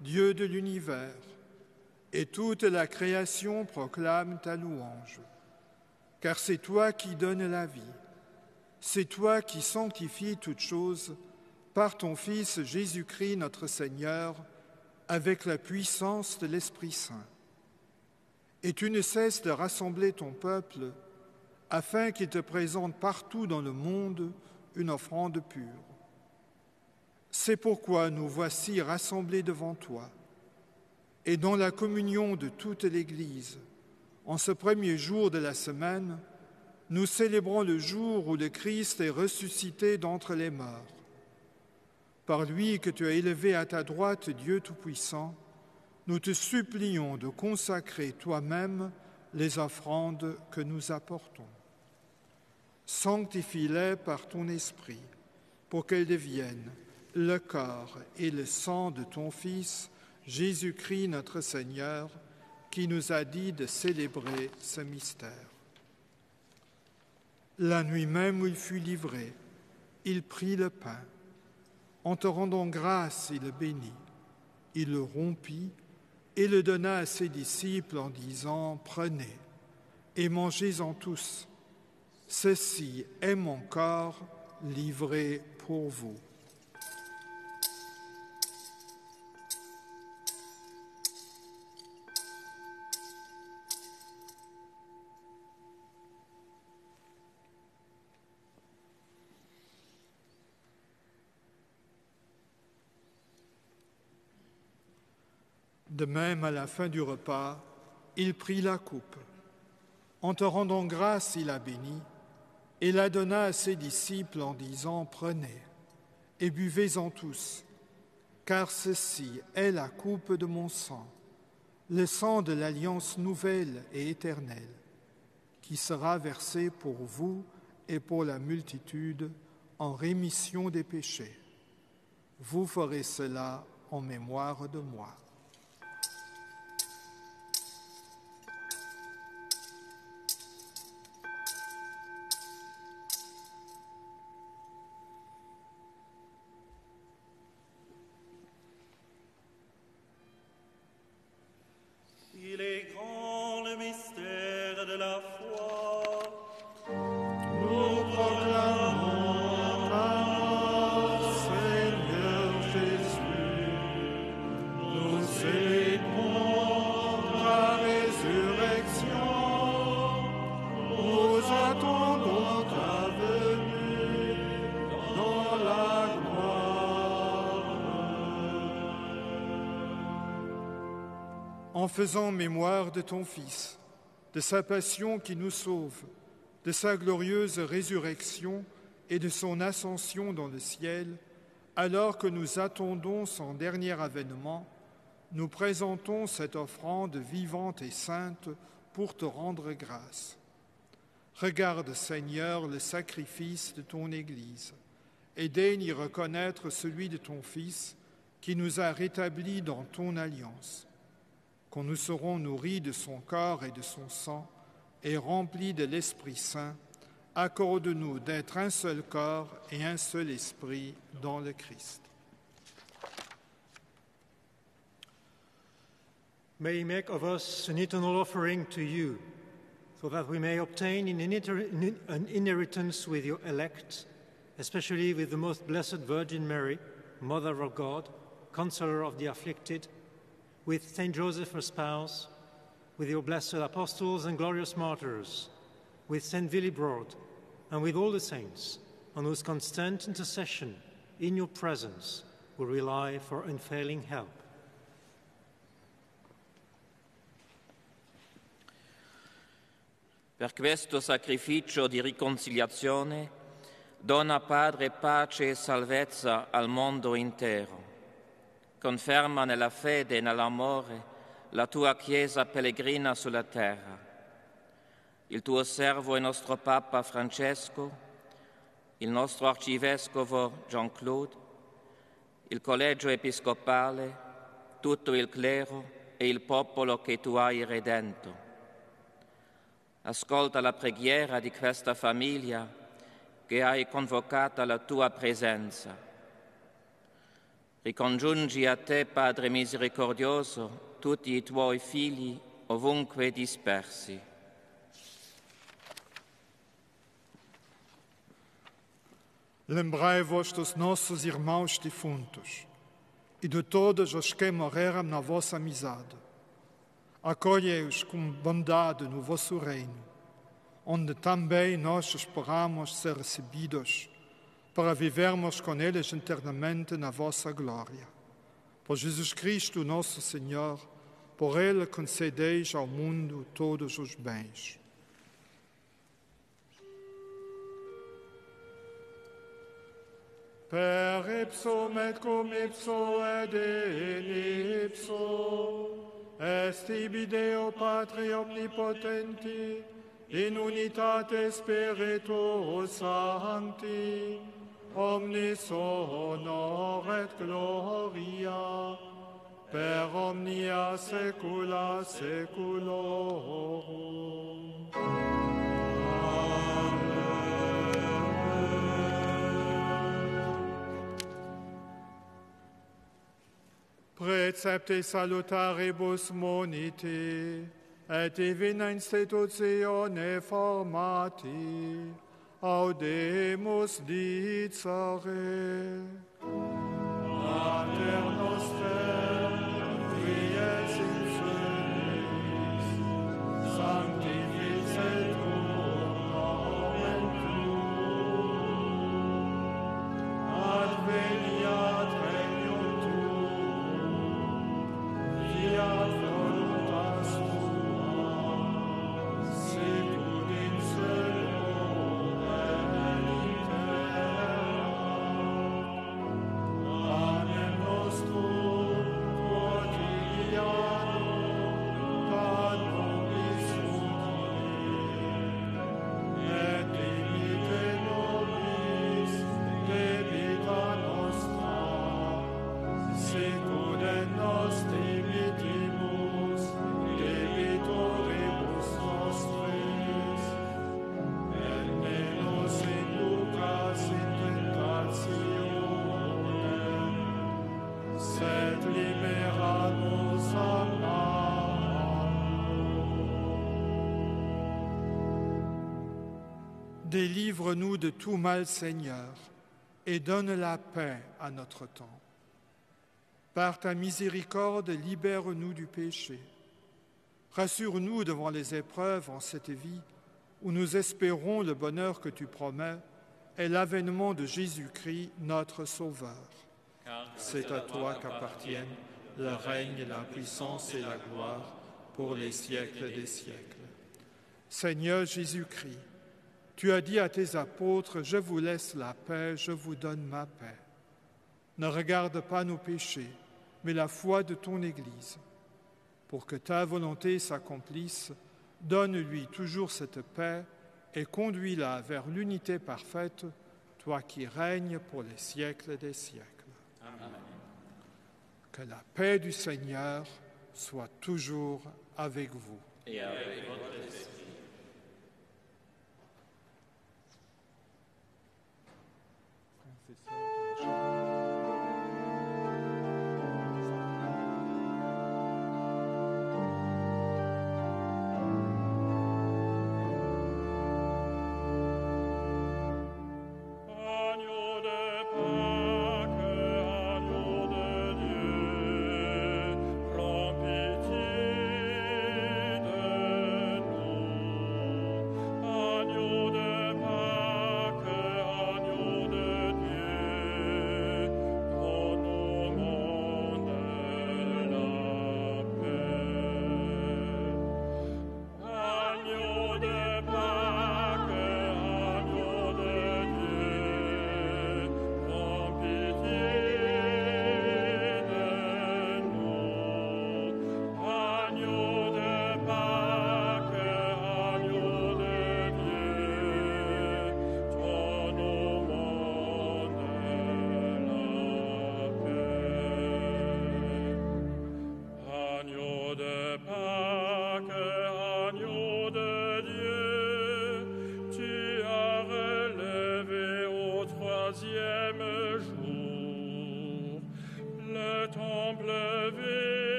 Dieu de l'univers, et toute la création proclame ta louange. Car c'est toi qui donnes la vie, c'est toi qui sanctifies toutes choses par ton Fils Jésus-Christ notre Seigneur, avec la puissance de l'Esprit Saint. Et tu ne cesses de rassembler ton peuple afin qu'il te présente partout dans le monde une offrande pure. C'est pourquoi nous voici rassemblés devant toi, et dans la communion de toute l'Église, en ce premier jour de la semaine, nous célébrons le jour où le Christ est ressuscité d'entre les morts. Par lui que tu as élevé à ta droite, Dieu Tout-Puissant, nous te supplions de consacrer toi-même les offrandes que nous apportons. Sanctifie-les par ton esprit, pour qu'elles deviennent le corps et le sang de ton Fils, Jésus-Christ notre Seigneur, qui nous a dit de célébrer ce mystère. La nuit même où il fut livré, il prit le pain. En te rendant grâce, il le bénit. Il le rompit et le donna à ses disciples en disant « Prenez et mangez-en tous. Ceci est mon corps livré pour vous. » De même, à la fin du repas, il prit la coupe. En te rendant grâce, il la bénit et la donna à ses disciples en disant « Prenez et buvez-en tous, car ceci est la coupe de mon sang, le sang de l'alliance nouvelle et éternelle, qui sera versé pour vous et pour la multitude en rémission des péchés. Vous ferez cela en mémoire de moi. » Il est grand le mystère de la foi. Nous proclamons ta mort, Seigneur Jésus. Nous célébrons ta résurrection. Nous attendons ta venue dans la gloire. En faisant mémoire de ton Fils, de sa passion qui nous sauve, de sa glorieuse résurrection et de son ascension dans le ciel, alors que nous attendons son dernier avènement, nous présentons cette offrande vivante et sainte pour te rendre grâce. Regarde, Seigneur, le sacrifice de ton Église et daigne y reconnaître celui de ton Fils qui nous a rétablis dans ton alliance. Quand nous serons nourris de son corps et de son sang et remplis de l'Esprit Saint, accorde-nous d'être un seul corps et un seul esprit dans le Christ. May he make of us an eternal offering to you, so that we may obtain an inheritance with your elect, especially with the most blessed Virgin Mary, Mother of God, Consoler of the afflicted, with Saint Joseph, her spouse, with your blessed apostles and glorious martyrs, with Saint Willibrord, and with all the saints, on whose constant intercession in your presence we rely for unfailing help. Per questo sacrificio di riconciliazione, dona, Padre, pace e salvezza al mondo intero. Conferma nella fede e nell'amore la tua Chiesa pellegrina sulla terra. Il tuo servo e nostro Papa Francesco, il nostro Arcivescovo Jean-Claude, il Collegio Episcopale, tutto il clero e il popolo che tu hai redento. Ascolta la preghiera di questa famiglia che hai convocato alla tua presenza. Ricongiungi a te, Padre misericordioso, tutti i tuoi figli ovunque dispersi. Lembrai-vos dos nossos irmãos defuntos e de todos os que morreram na vossa amizade. Acolhei-os com bondade no vosso reino, onde também nós esperamos ser recebidos, para vivermos com eles eternamente na vossa glória. Por Jesus Cristo, nosso Senhor, por Ele concedeis ao mundo todos os bens. Per ipsum et cum ipso et in ipso, est ibi Deo Patri omnipotenti, in unitate Spiritus Sancti, omnis honor et gloria, per omnia saecula saeculorum. Precepte salutaribus moniti, et divina institutione formati, audemus dicere. Mater noster, qui es in celis, sanctificetur nomen tuum, adveniat regnum tuum, fiat voluntas tua, sicut in cielo et in terra. Panem nostrum quotidianum da nobis hodie, et dimitte nobis debita nostra, sicut et nos dimittimus debitoribus nostris, et ne nos inducas in tentationem, sed libera nos a malo. Délivre-nous de tout mal, Seigneur, et donne la paix à notre temps. Par ta miséricorde, libère-nous du péché. Rassure-nous devant les épreuves en cette vie où nous espérons le bonheur que tu promets et l'avènement de Jésus-Christ, notre Sauveur. C'est à toi qu'appartiennent le règne, la puissance et la gloire pour les siècles des siècles. Seigneur Jésus-Christ, tu as dit à tes apôtres, « Je vous laisse la paix, je vous donne ma paix. » Ne regarde pas nos péchés, mais la foi de ton Église. Pour que ta volonté s'accomplisse, donne-lui toujours cette paix et conduis-la vers l'unité parfaite, toi qui règnes pour les siècles des siècles. Amen. Que la paix du Seigneur soit toujours avec vous. Et avec votre esprit.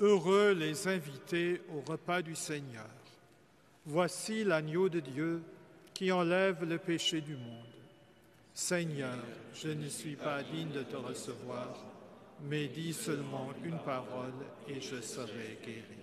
Heureux les invités au repas du Seigneur. Voici l'agneau de Dieu qui enlève le péché du monde. Seigneur, je ne suis pas digne de te recevoir, mais dis seulement une parole et je serai guéri.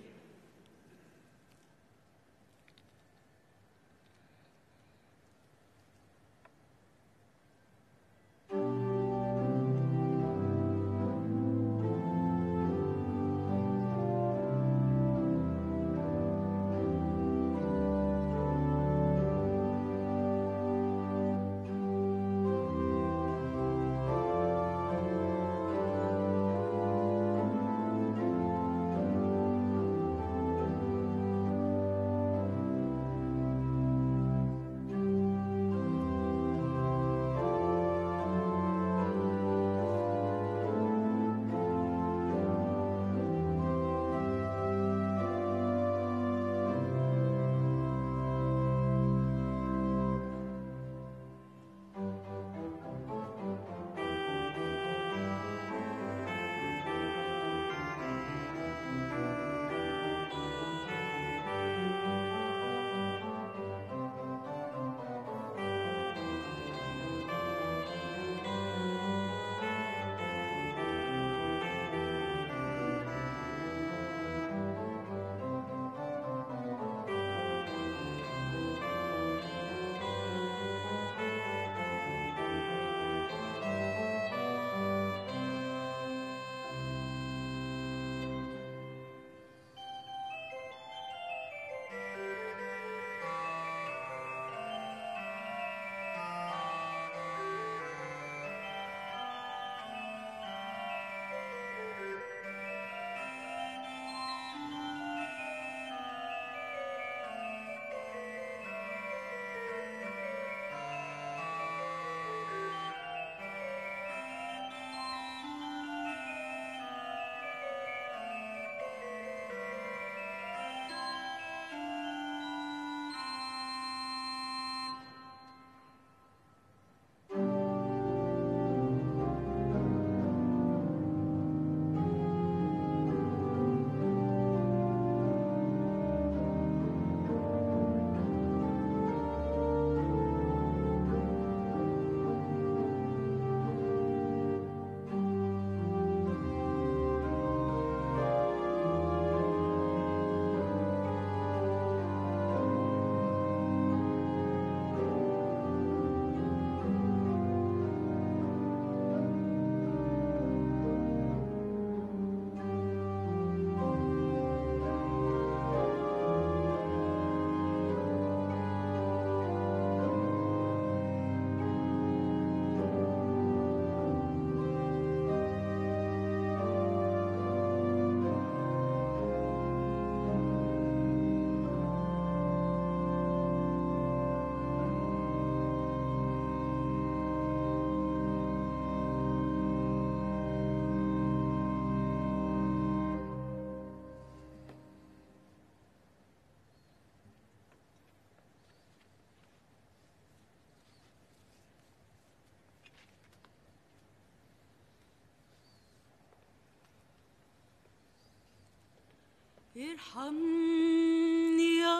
ارحمني يا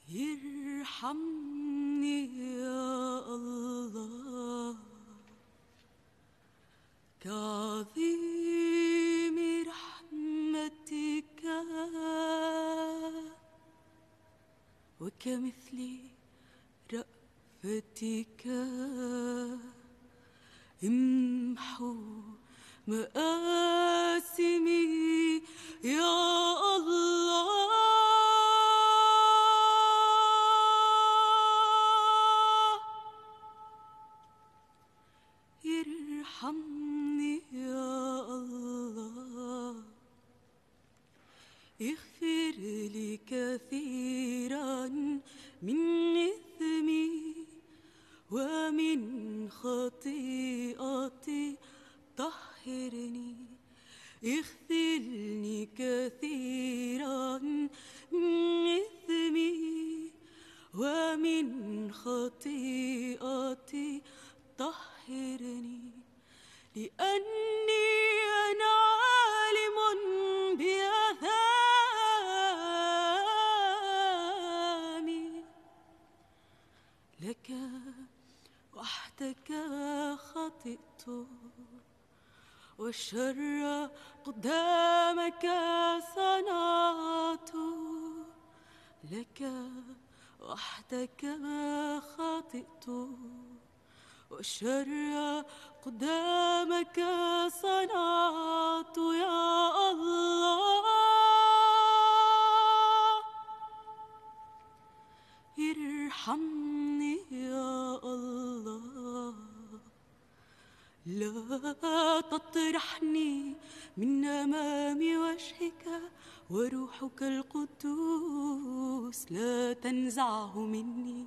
الله، ارحمني يا الله، كعظيم رحمتك وكمثل رأفتك امحو مآسمي يا الله، ارحمني يا الله، اغفر لي كثيرا من إثمي ومن خطيئتي طهرني، اغسلني كثيرا من إثمي ومن خطيئتي طهرني، لأني أنا عالم بآثامي خطئت والشر قدامك صنعت لك وحدك خطئت والشر قدامك صنعت يا الله ارحمني يا الله لا تطرحني من أمام وجهك وروحك القدوس لا تنزعه مني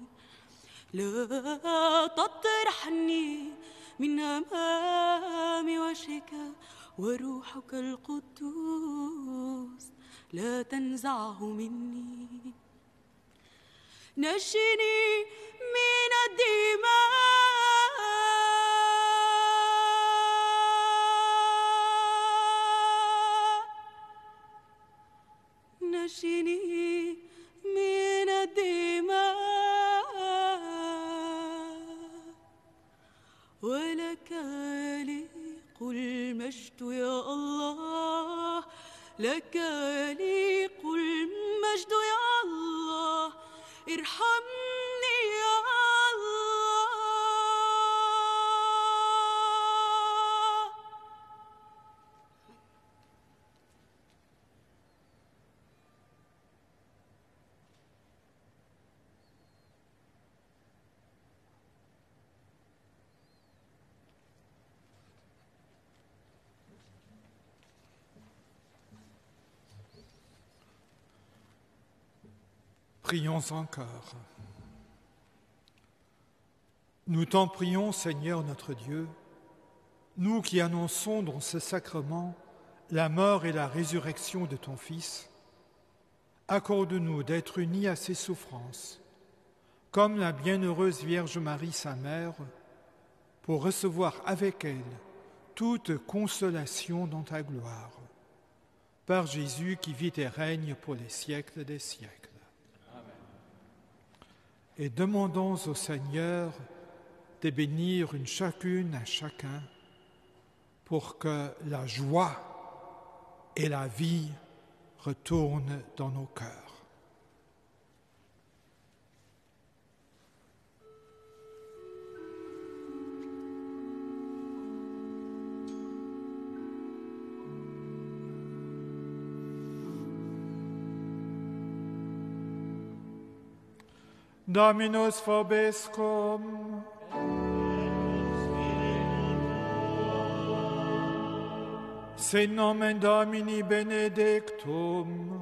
لا تطرحني من أمام وجهك وروحك القدوس لا تنزعه مني نجني من الدماء نجني من الدماء ولك يليق المجد يا الله لك يليق المجد يا الله ارحمني يا الله Prions encore. Nous t'en prions, Seigneur notre Dieu, nous qui annonçons dans ce sacrement la mort et la résurrection de ton Fils, accorde-nous d'être unis à ses souffrances, comme la bienheureuse Vierge Marie, sa mère, pour recevoir avec elle toute consolation dans ta gloire. Par Jésus qui vit et règne pour les siècles des siècles. Et demandons au Seigneur de bénir une chacune à chacun pour que la joie et la vie retournent dans nos cœurs. Dominus vobiscum. Sit nomen Domini benedictum.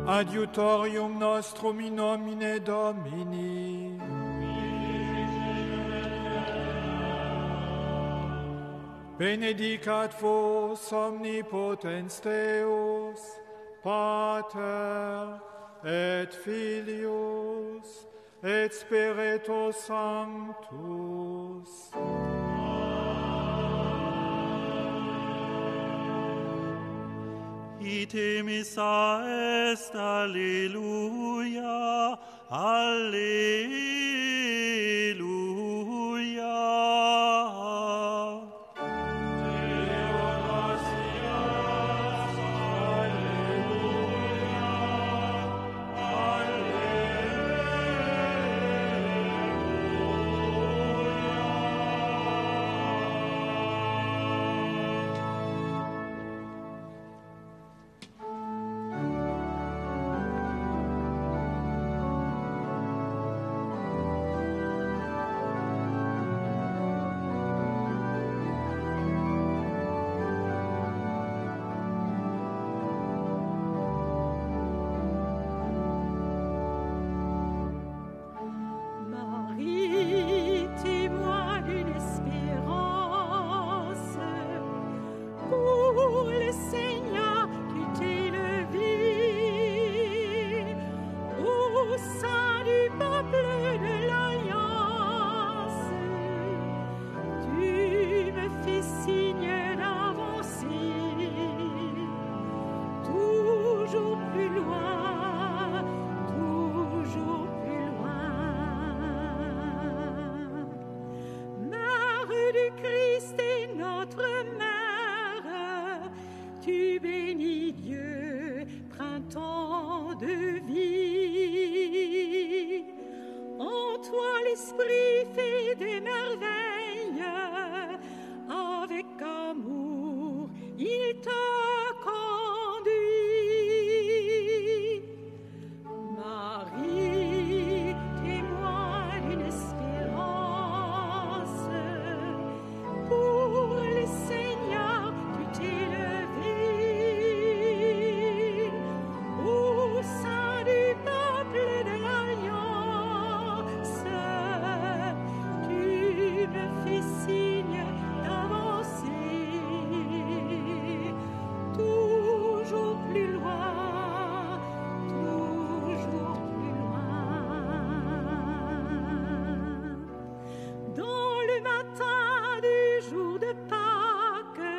Adiutorium nostrum in nomine Domini. Benedicat vos omnipotens Deus, Pater et Filius et Spiritus Sanctus. Ite missa est, Alleluia, Alleluia. fait des merveilles, avec amour, il te conduit. Marie, témoin d'une espérance, pour le Seigneur tu t'es levé. Au sein du peuple de l'Alliance, tu me fais signe d'avancer, toujours plus loin, toujours plus loin. Dans le matin du jour de Pâques,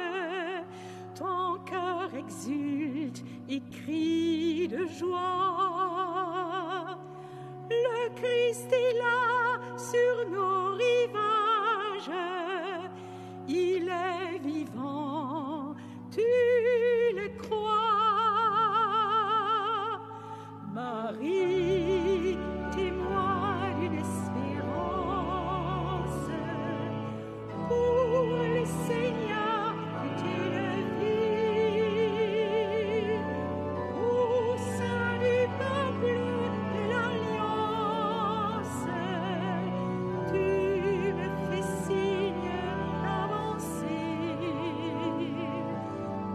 ton cœur exulte et crie de joie. Le Christ est là sur nos rivages, il est vivant, tu le crois. Marie, témoin d'une espérance, pour le Seigneur tu t'es levé. Au sein du peuple de l'Alliance, tu me fais signe d'avancer,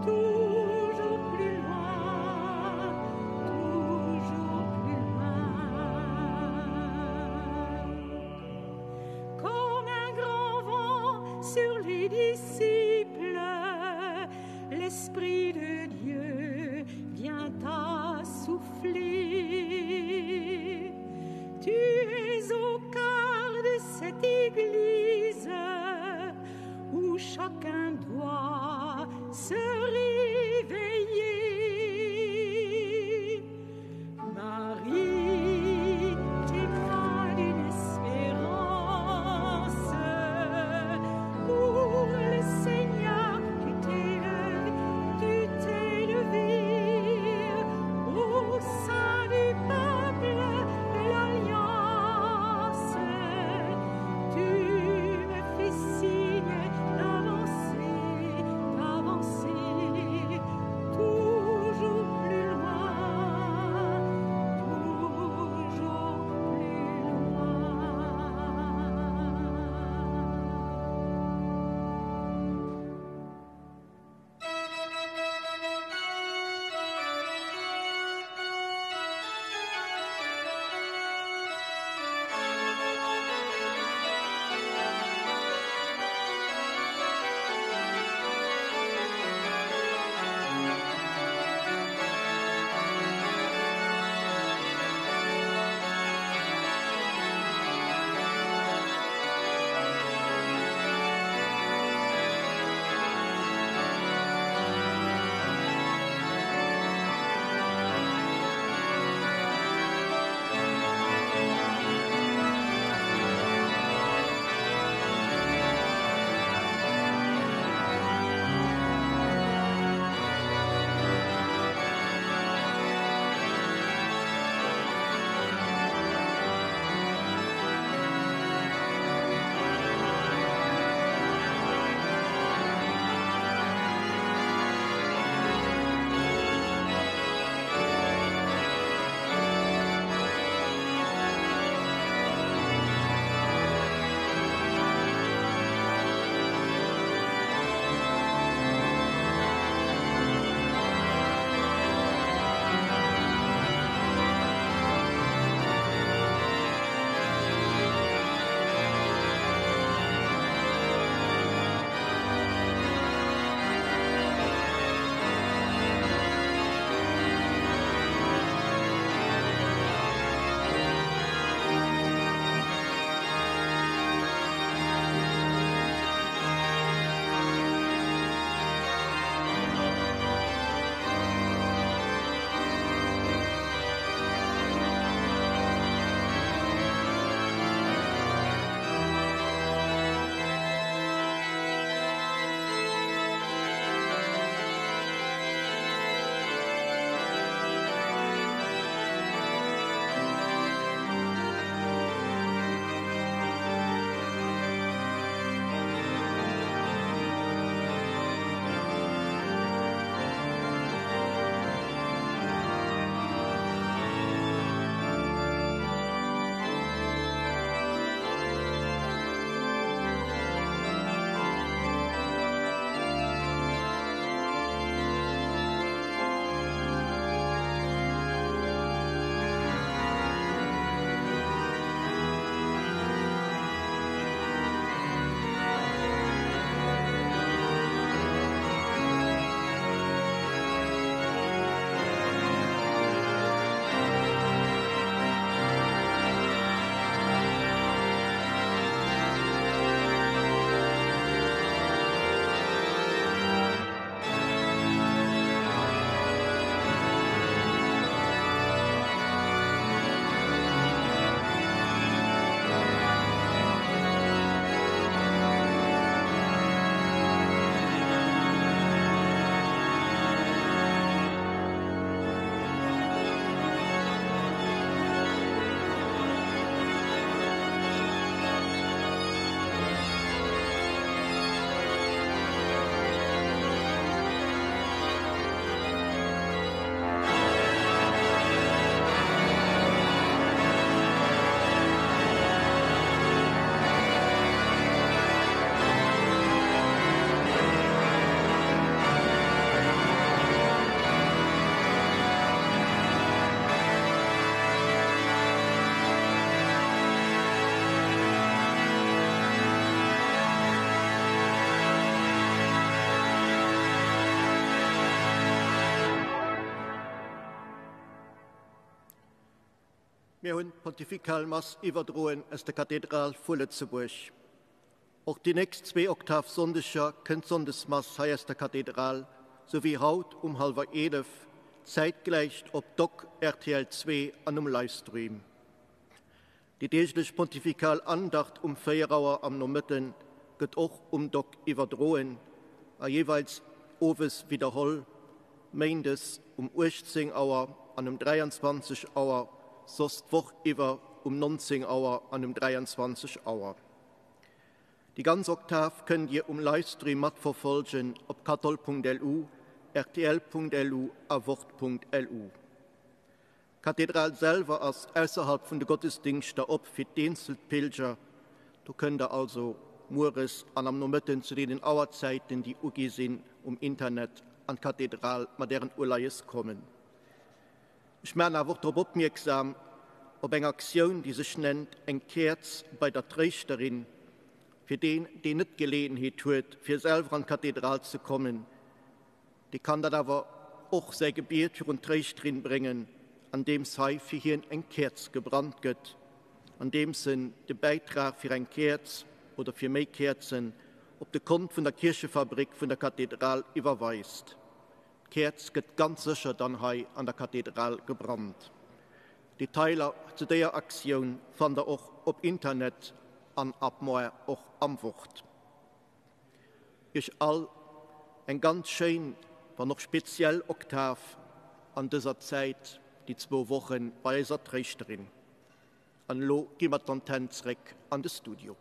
toujours plus loin, toujours plus loin. Comme un grand vent sur les disciples, l'Esprit de Dieu vient à souffler. Tu es au cœur de cette Église où chacun doit se réveiller. Marie, témoin d'une espérance, pour le Wir haben Pontifikalmass überdrohen aus der Kathedrale von Lützeburg. Auch die nächsten 2 Oktav Sonntage können Sonntagsmass aus der Kathedrale sowie haut 10:30 zeitgleich ob DOC RTL 2 an einem Livestream. Die tägliche Pontifikal-Andacht 4 Uhr am Nachmittag geht auch DOC überdrohen, jeweils oves wiederholt, meindes 18 Uhr an 23 Uhr, sonst Woche über 19 Uhr an 23 Uhr. Die ganze Oktav könnt ihr Livestream mitverfolgen auf kathol.lu, rtl.lu, avort.lu. Kathedral selber ist außerhalb von der Gottesdienste op für Dienstpilger. Du könnt also morgens an am Nachmittag zu den Auerzeiten, die ugi sind, Internet an Kathedral mit deren Urleis kommen. Ich meine aber darauf aufmerksam, ob eine Aktion, die sich nennt, ein Kerz bei der Trichterin, für den, die nicht Gelegenheit hat, für selber an Kathedral zu kommen, die kann das aber auch sein Gebet für eine Trichterin bringen, an dem sei für hier ein Kerz gebrannt wird, an dem sind der Beitrag für ein Kerz oder für mehr Kerzen auf den Konto von der Kirchenfabrik von der Kathedral überweist. Kerz wird ganz sicher dann an der Kathedral gebrannt. Die Teile zu der Aktion fand er auch auf Internet an Abmoer auch Antwort. Ich all ein ganz schön, war noch speziell Oktav an dieser Zeit, die 2 Wochen bei dieser Trichterin. An lo gehen wir dann zurück an das Studio.